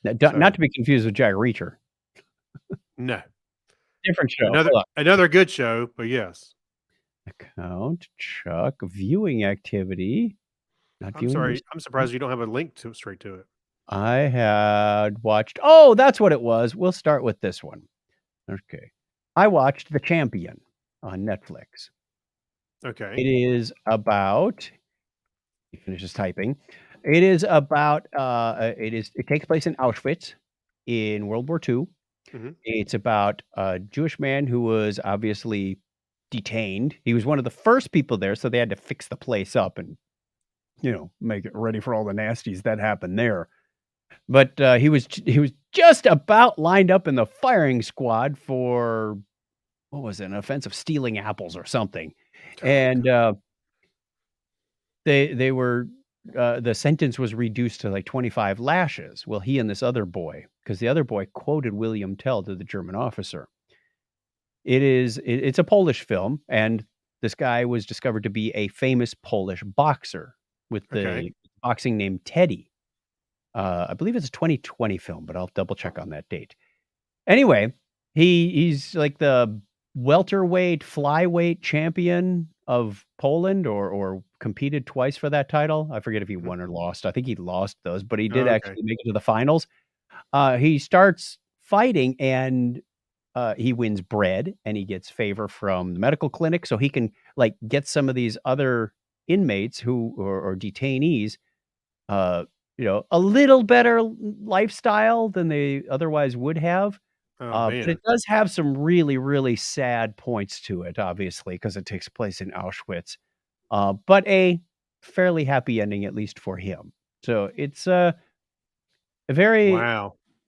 Not to be confused with Jack Reacher. No, different show. Another good show, but yes. Account, Chuck, viewing activity. I'm sorry. I'm surprised you don't have a link straight to it. I had watched. Oh, that's what it was. We'll start with this one. Okay. I watched The Champion on Netflix. Okay. It is about. He finishes typing. It is about. It takes place in Auschwitz in World War II. Mm-hmm. It's about a Jewish man who was obviously detained. He was one of the first people there, so they had to fix the place up and, make it ready for all the nasties that happened there. But he was just about lined up in the firing squad for, what was it, an offense of stealing apples or something. And they were, the sentence was reduced to like 25 lashes. Well, he and this other boy, because the other boy quoted William Tell to the German officer. It's a Polish film, and this guy was discovered to be a famous Polish boxer with the boxing name Teddy. I believe it's a 2020 film, but I'll double check on that date. Anyway, he's like the welterweight, flyweight champion of Poland, or competed twice for that title. I forget if he won or lost. I think he lost those, but he did actually make it to the finals. He starts fighting and he wins bread and he gets favor from the medical clinic, so he can get some of these other inmates or detainees, a little better lifestyle than they otherwise would have. But it does have some really, really sad points to it, obviously, because it takes place in Auschwitz. But a fairly happy ending, at least for him. So it's a very,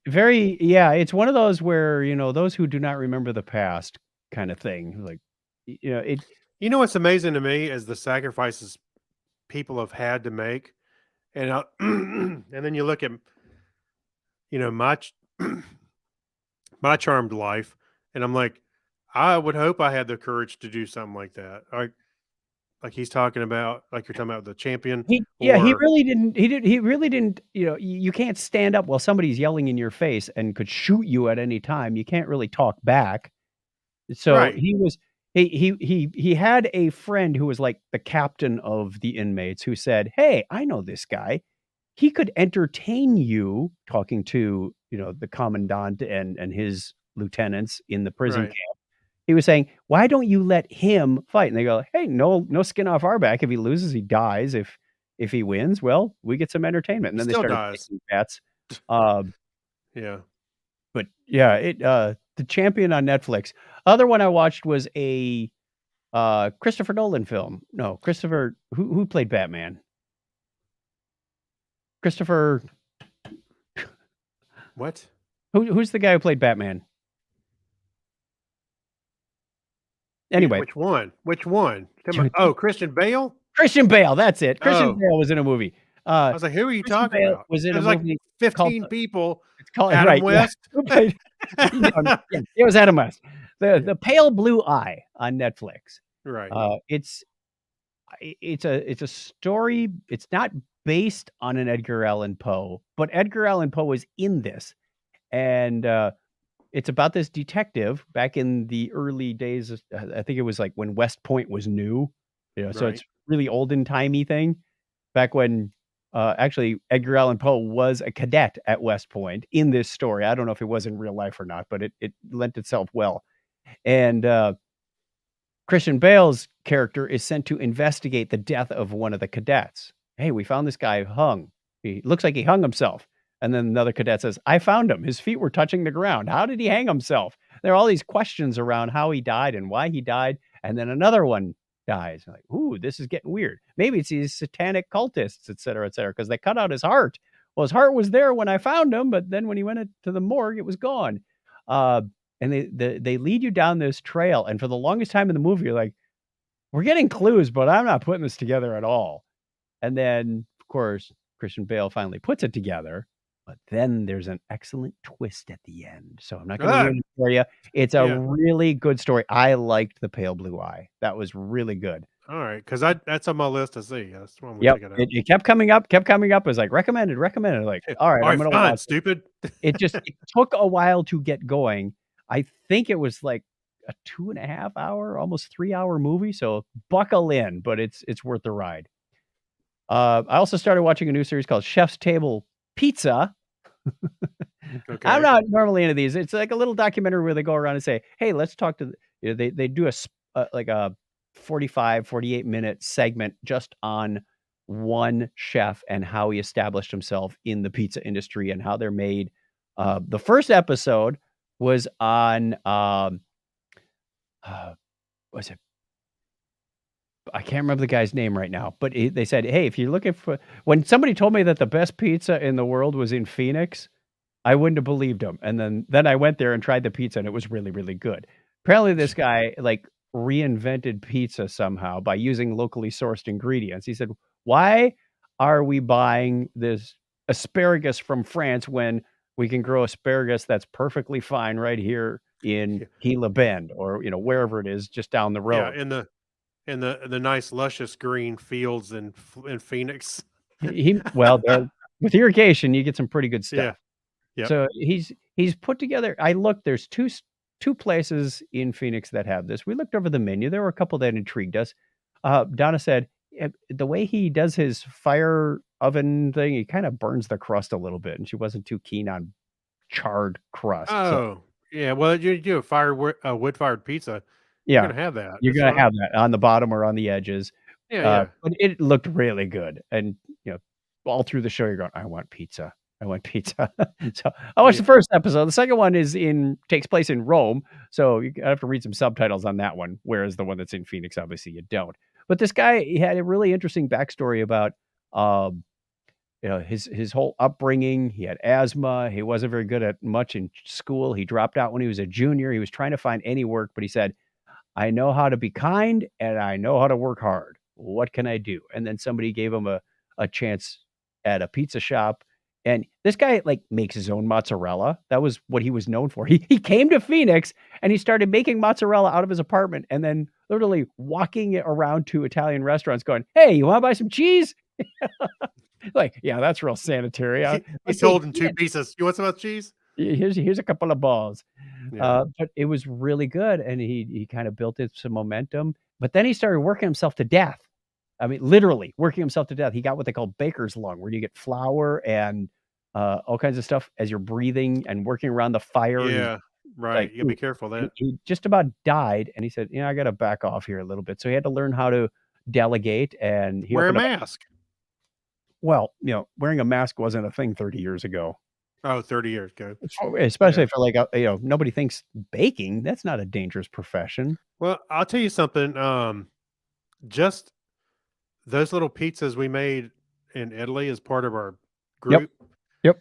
it's one of those where, those who do not remember the past kind of thing. What's amazing to me is the sacrifices people have had to make, and and then you look at my my charmed life, and I'm like, I would hope I had the courage to do something like that. Like he's talking about, like you're talking about the champion, He or he really didn't, you can't stand up while somebody's yelling in your face and could shoot you at any time. You can't really talk back. So right, he had a friend who was like the captain of the inmates who said, "Hey, I know this guy. He could entertain you," talking to, the commandant and his lieutenants in the prison right. camp. He was saying, "Why don't you let him fight?" And they go, "Hey, no skin off our back. If he loses, he dies. If he wins, well, we get some entertainment." And He then they still started dies. taking bets. Um, Yeah. but yeah, The Champion on Netflix. Other one I watched was a Christopher Nolan film. No, Christopher who played Batman? Christopher What? who's the guy who played Batman? Anyway, Which one? Which one? Oh, Christian Bale. Christian Bale, that's it. Christian Oh, Bale was in a movie. I was like, who are you Christian talking Bale about? was in a There's like movie called 15 people. it's called Adam right, yeah. West. Who played yeah, it was Adam West. The Pale Blue Eye on Netflix. Right. It's a story. It's not based on an Edgar Allan Poe, but Edgar Allan Poe was in this. And it's about this detective back in the early days. I think it was like when West Point was new. So Right. it's really olden timey thing. Back when actually Edgar Allan Poe was a cadet at West Point in this story. I don't know if it was in real life or not, but it lent itself well. And Christian Bale's character is sent to investigate the death of one of the cadets. Hey, we found this guy hung. He looks like he hung himself. And then another cadet says, I found him. His feet were touching the ground. How did he hang himself? There are all these questions around how he died and why he died. And then another one dies. Like, ooh, this is getting weird. Maybe it's these satanic cultists, et cetera, because they cut out his heart. Well, his heart was there when I found him, but then when he went to the morgue, it was gone. And they lead you down this trail. And for the longest time in the movie, you're like, we're getting clues, but I'm not putting this together at all. And then, of course, Christian Bale finally puts it together. But then there's an excellent twist at the end. So I'm not going to ruin it for you. It's a really good story. I liked The Pale Blue Eye. That was really good. All right, because that's on my list to see. That's one we Yep. check it out. It kept coming up. It was like recommended. Like, all right, I'm going to watch it. Stupid. It took a while to get going. I think it was like a 2.5 hour, almost 3 hour movie. So buckle in, but it's worth the ride. I also started watching a new series called Chef's Table Pizza. Okay. I'm not normally into these. It's like a little documentary where they go around and say, hey, let's talk to, they do like a 45, 48 minute segment just on one chef and how he established himself in the pizza industry and how they're made. The first episode was on, was it? I can't remember the guy's name right now, but they said, hey, if you're looking for, when somebody told me that the best pizza in the world was in Phoenix, I wouldn't have believed him. And then I went there and tried the pizza and it was really, really good. Apparently this guy like reinvented pizza somehow by using locally sourced ingredients. He said, why are we buying this asparagus from France when we can grow asparagus that's perfectly fine right here in Gila Bend or, wherever it is just down the road. Yeah, in the nice luscious green fields in Phoenix. Well, with irrigation, you get some pretty good stuff. Yeah. Yep. So he's put together. I looked. There's two places in Phoenix that have this. We looked over the menu. There were a couple that intrigued us. Donna said the way he does his fire oven thing, he kind of burns the crust a little bit, and she wasn't too keen on charred crust. Oh, yeah. Well, you do a wood-fired pizza. Yeah, you're gonna have that. You're gonna have that on the bottom or on the edges. Yeah. But it looked really good, and all through the show, you're going, I want pizza. So I watched the first episode. The second one takes place in Rome. So you have to read some subtitles on that one. Whereas the one that's in Phoenix, obviously you don't. But this guy, he had a really interesting backstory about, his whole upbringing. He had asthma. He wasn't very good at much in school. He dropped out when he was a junior. He was trying to find any work, but he said, I know how to be kind and I know how to work hard. what can I do? And then somebody gave him a chance at a pizza shop. And this guy like makes his own mozzarella. That was what he was known for. He came to Phoenix and he started making mozzarella out of his apartment and then literally walking it around to Italian restaurants going, "Hey, you want to buy some cheese?" Like, yeah, that's real sanitary. He sold in 2 pieces. You want some of the cheese? Here's a couple of balls. Yeah. But it was really good, and he kind of built it some momentum. But then he started working himself to death. I mean, literally working himself to death. He got what they call baker's lung, where you get flour and all kinds of stuff as you're breathing and working around the fire. And Yeah. Right. like, You gotta be careful of that. he just about died, and he said, "I got to back off here a little bit." So he had to learn how to delegate, and he Wear a opened up. mask. Well, wearing a mask wasn't a thing 30 years ago. Oh, 30 years ago. Especially for like, nobody thinks baking, that's not a dangerous profession. Well, I'll tell you something. Just those little pizzas we made in Italy as part of our group. Yep.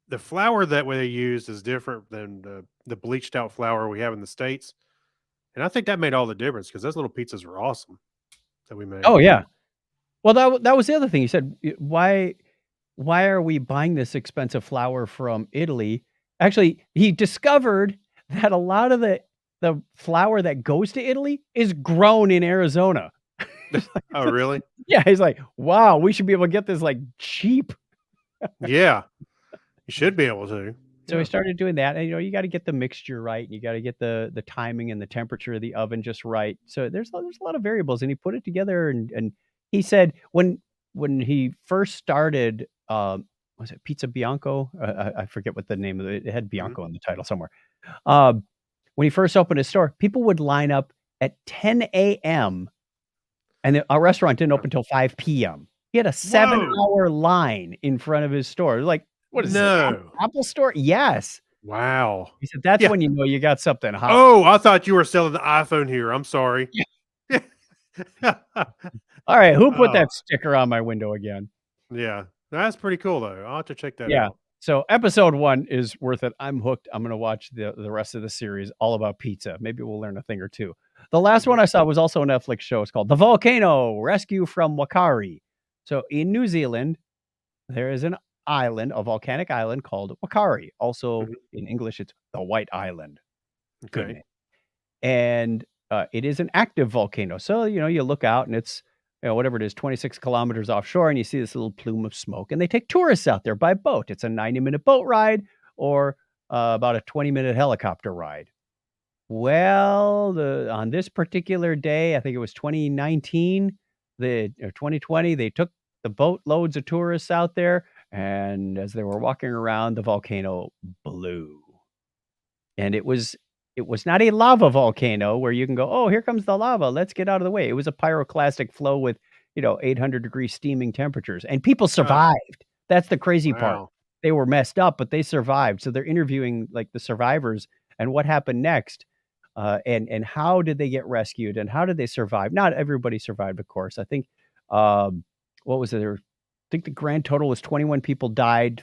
The flour that they used is different than the bleached out flour we have in the States. And I think that made all the difference because those little pizzas were awesome that we made. Oh, yeah. Well, that was the other thing. You said, why are we buying this expensive flour from Italy? Actually, he discovered that a lot of the flour that goes to Italy is grown in Arizona. Oh, really? Yeah, he's like, wow, we should be able to get this like cheap. Yeah. You should be able to. So he started doing that, and you got to get the mixture right, and you got to get the timing and the temperature of the oven just right. So there's a lot of variables, and he put it together, and he said when he first started, was it Pizza Bianco? I forget what the name of it. It had Bianco in the title somewhere. When he first opened his store, people would line up at 10 a.m. and our restaurant didn't open until 5 p.m. He had a 7-hour line in front of his store. Like, what is No. this? Apple store? Yes. Wow. He said, that's Yeah. when you know you got something hot. Oh, I thought you were selling the iPhone here. I'm sorry. All right. Who put Oh. that sticker on my window again? Yeah. That's pretty cool, though. I'll have to check that Yeah. out. So episode 1 is worth it. I'm hooked. I'm going to watch the rest of the series all about pizza. Maybe we'll learn a thing or two. The last one I saw was also a Netflix show. It's called The Volcano Rescue from Wakari. So in New Zealand, there is an island, a volcanic island called Wakari. Also in English, it's the White Island. Good Okay. name. And it is an active volcano. So, you look out and it's, whatever it is, 26 kilometers offshore, and you see this little plume of smoke, and they take tourists out there by boat. It's a 90-minute boat ride or about a 20-minute helicopter ride. Well, on this particular day, I think it was 2019, or 2020, they took the boat loads of tourists out there, and as they were walking around, the volcano blew. And it was not a lava volcano where you can go, oh, here comes the lava, let's get out of the way. It was a pyroclastic flow with 800-degree steaming temperatures, and people survived. That's the crazy part. Wow. They were messed up, but they survived. So they're interviewing like the survivors and what happened next, and how did they get rescued and how did they survive? Not everybody survived, of course. I think what was it? I think the grand total was 21 people died,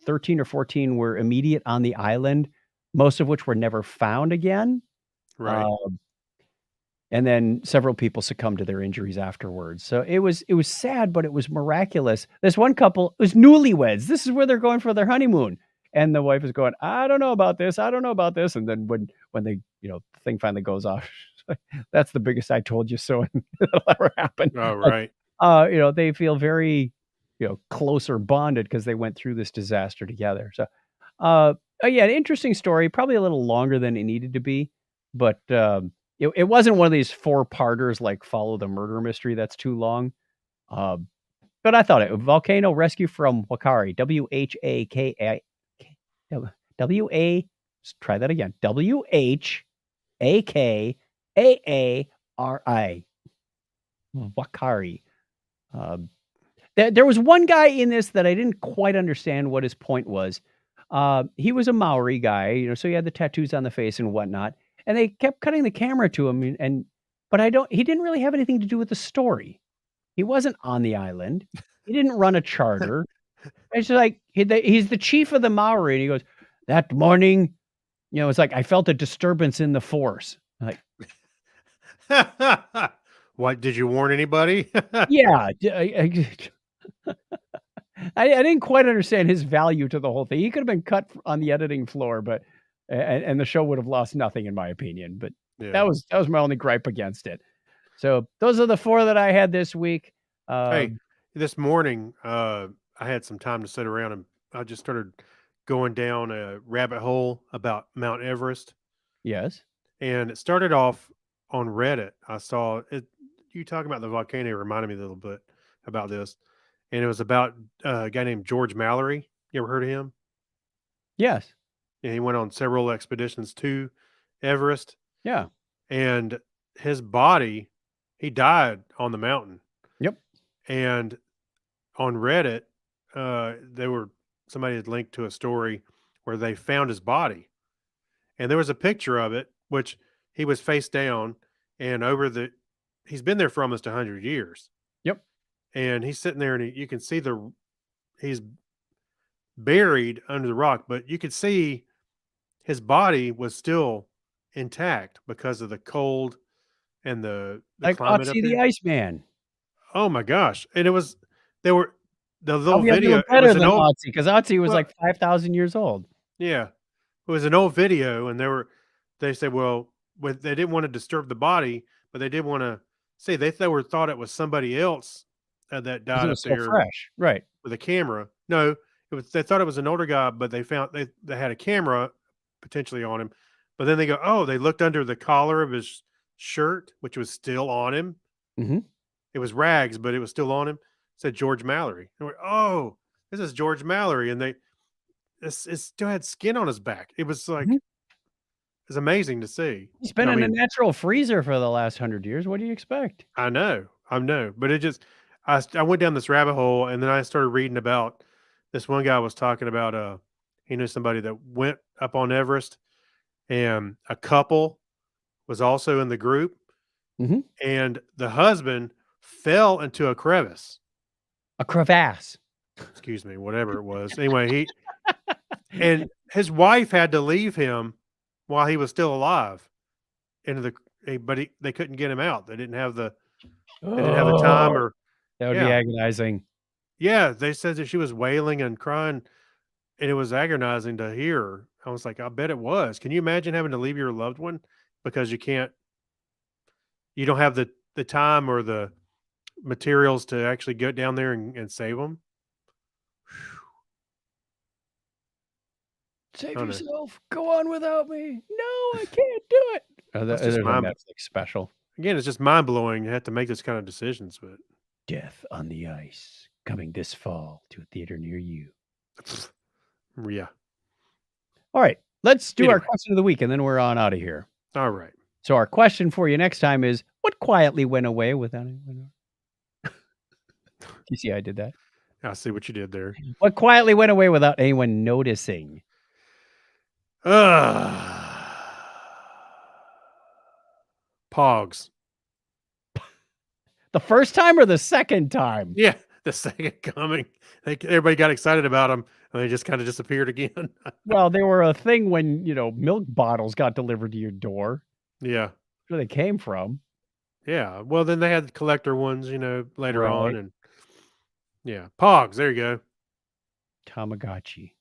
13 or 14 were immediate on the island, most of which were never found again. Right. And then several people succumbed to their injuries afterwards. So it was sad, but it was miraculous. This one couple was newlyweds. This is where they're going for their honeymoon. And the wife is going, I don't know about this. I don't know about this. And then when they, the thing finally goes off, that's the biggest I told you so that'll ever happen. Oh, right. They feel very, closer bonded because they went through this disaster together. So, yeah, an interesting story, probably a little longer than it needed to be, but it wasn't one of these 4-parters like Follow the Murder Mystery. That's too long. But I thought it Volcano Rescue from Wakari, WHAKI. Try that again. WHAKAARI. Wakari. There was one guy in this that I didn't quite understand what his point was. He was a Maori guy, so he had the tattoos on the face and whatnot. And they kept cutting the camera to him, but he didn't really have anything to do with the story. He wasn't on the island. He didn't run a charter. It's like he's the chief of the Maori, and he goes, that morning, it's like I felt a disturbance in the force. Like, What, did you warn anybody? Yeah, I didn't quite understand his value to the whole thing. He could have been cut on the editing floor, but and the show would have lost nothing in my opinion. But Yeah. that was my only gripe against it. So those are the 4 that I had this week. Hey, Um, this morning, I had some time to sit around and I just started going down a rabbit hole about Mount Everest. yes. And it started off on Reddit. I saw it. You talking about the volcano reminded me a little bit about this. And it was about a guy named George Mallory. You ever heard of him? Yes. And he went on several expeditions to Everest. Yeah. And his body, he died on the mountain. Yep. And on Reddit, somebody had linked to a story where they found his body, and there was a picture of it, which he was face down, and he's been there for almost 100 years, Yep. and he's sitting there, and you can see he's buried under the rock, but you could see his body was still intact because of the cold and the Like climate up Otzi the there. Iceman. Oh my gosh! And there were the little Probably a video. little It better was an than old, Otzi because Otzi was well, like 5,000 years old. yeah, it was an old video, and they said, well, they didn't want to disturb the body, but they did want to see. Thought it was somebody else that 'Cause it died up was so there fresh. Right. with a camera. No, they thought it was an older guy, but they had a camera potentially on him. But then they go, oh, they looked under the collar of his shirt, which was still on him. Mhm. It was rags, but it was still on him. It said George Mallory. And we're, oh, this is George Mallory, and it still had skin on his back. It was like Mhm. it's amazing to see. He's been I in a mean, natural freezer for the last 100 years. What do you expect? I know, but it just I went down this rabbit hole, and then I started reading about this one guy was talking about he knew somebody that went up on Everest, and a couple was also in the group, Mhm. and the husband fell into a crevice. A crevasse. Excuse me, whatever it was. Anyway, and his wife had to leave him while he was still alive into they couldn't get him out. They didn't have the time, Oh, or that would be yeah. agonizing. Yeah, they said that she was wailing and crying, and it was agonizing to hear. I was like, I bet it was. Can you imagine having to leave your loved one because you don't have the time or the materials to actually go down there and save them? Save I don't know. yourself. Go on without me. No, I can't do it. That's just There's a mind Netflix special. Again, it's just mind blowing. You have to make this kind of decisions, but Death on the Ice, coming this fall to a theater near you. yeah. All right, let's do our Anyway. question of the week, and then we're on out of here. All right. So our question for you next time is, what quietly went away without anyone? You see how I did that? I see what you did there. What quietly went away without anyone noticing? Pogs. The first time or the second time? Yeah, the second coming. Everybody got excited about them, and they just kind of disappeared again. Well, they were a thing when, milk bottles got delivered to your door. Yeah. Where they came from. Yeah. Well, then they had collector ones, later on, Right. and yeah, Pogs. There you go. Tamagotchi.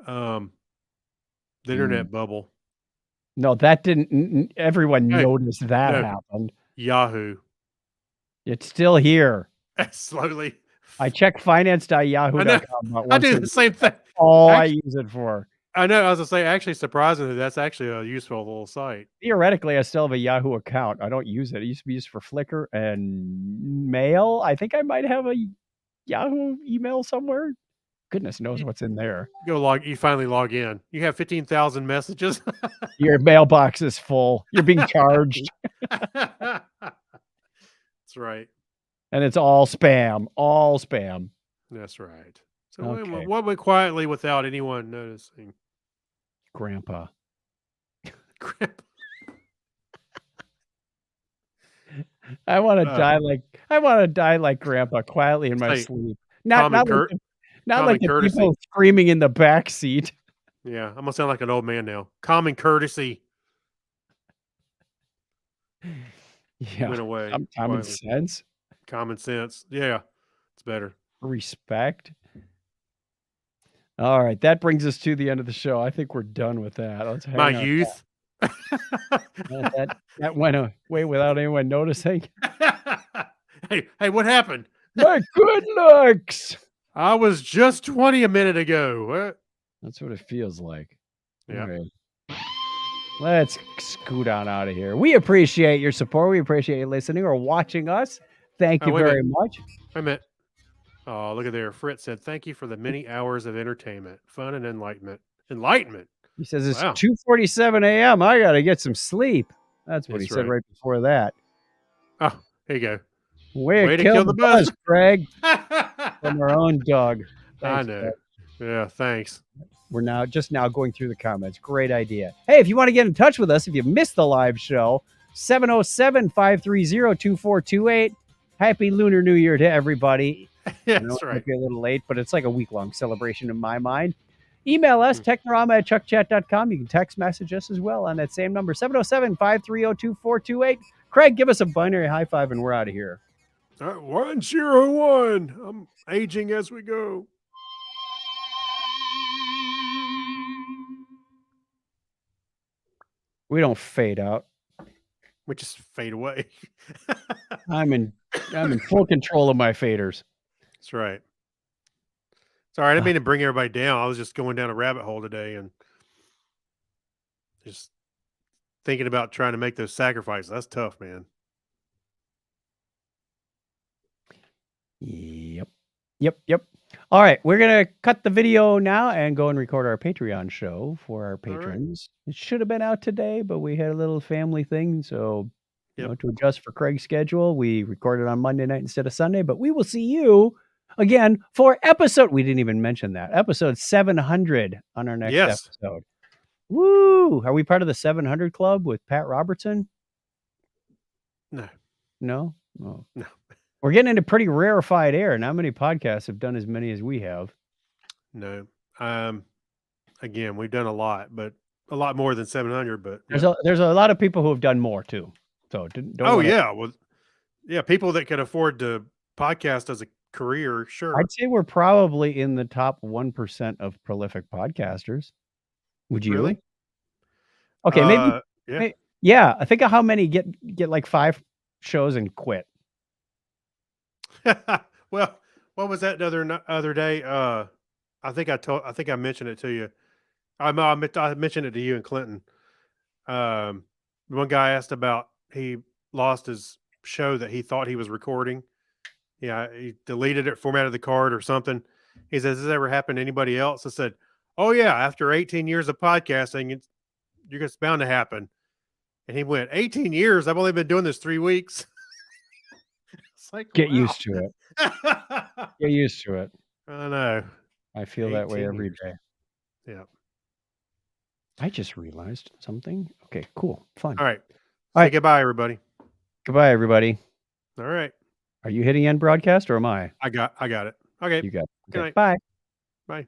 The internet bubble. No, that didn't everyone Hey, noticed that no. happened. Yahoo. It's still here. Slowly. I check finance.yahoo.com about I once do a the same thing. all I Actu use it for. I know. I was gonna say, actually, surprisingly, that's actually a useful little site. Theoretically, I still have a Yahoo account. I don't use it. It used to be used for Flickr and mail. I think I might have a Yahoo email somewhere. Goodness knows what's in there. You finally log in. You have 15,000 messages. Your mailbox is full. You're being charged. That's right. And it's all spam. All spam. That's right. So Okay. what went quietly without anyone noticing? Grandpa. I want to die like Grandpa quietly in my Say, sleep. Tom Not and like the courtesy. people screaming in the back seat. Yeah, I'm gonna sound like an old man now. Common courtesy. Yeah. went away. Common quietly. sense, Common sense. Yeah, it's better. respect. All right, that brings us to the end of the show. I think we're done with that. Let's hang My up. youth. That went away without anyone noticing. Hey, what happened? My good looks. I was just 20 a minute ago. What? That's what it feels like. Yeah. All right. Let's scoot on out of here. We appreciate your support. We appreciate you listening or watching us. Thank you wait a very much. Wait a minute. Oh, look at there. Fritz said, "Thank you for the many hours of entertainment, fun, and enlightenment." Enlightenment. He says it's Wow. 2:47 a.m. I got to get some sleep. That's what he That's said right. right before that. Oh, here you go. Way to kill the buzz, Craig, from our own dog. I Thanks, know. Craig. Yeah, thanks. We're now going through the comments. Great idea. Hey, if you want to get in touch with us, if you missed the live show, 707-530-2428. Happy Lunar New Year to everybody. Yeah, I know that's it right. might be a little late, but it's like a week-long celebration in my mind. Email us, technorama@chuckchat.com. You can text message us as well on that same number, 707-530-2428. Craig, give us a binary high five and we're out of here. 101. I'm aging as we go. We don't fade out. We just fade away. I'm in full control of my faders. That's right. Sorry, I didn't mean to bring everybody down. I was just going down a rabbit hole today and just thinking about trying to make those sacrifices. That's tough, man. Yep. All right, we're going to cut the video now and go and record our Patreon show for our patrons. It should have been out today, but we had a little family thing, so to adjust for Craig's schedule, we recorded on Monday night instead of Sunday, but we will see you again for we didn't even mention that, episode 700 on our next episode. Woo! Are we part of the 700 Club with Pat Robertson? No. No? Oh. No. We're getting into pretty rarefied air. Not many podcasts have done as many as we have. No. Again, we've done a lot, but a lot more than 700. But there's a lot of people who have done more too. So don't. Yeah, well, yeah, people that can afford to podcast as a career, sure. I'd say we're probably in the top 1% of prolific podcasters. Would you? Really? Okay, maybe. Yeah, I think of how many get like 5 shows and quit. Well, what was that the other day? I think I mentioned it to you. I mentioned it to you and Clinton. One guy asked about he lost his show that he thought he was recording. Yeah, he deleted it, formatted the card or something. He says, "Has this ever happened to anybody else?" I said, "Oh yeah, after 18 years of podcasting, it's bound to happen." And he went, 18 years? I've only been doing this 3 weeks. It's like, get used to it. Get used to it. I know. I feel that way every day. Yeah. I just realized something. Okay, cool. Fun. All right. Say goodbye, everybody. Goodbye, everybody. All right. Are you hitting end broadcast or am I? I got it. Okay. You got it. Good night. Bye. Bye.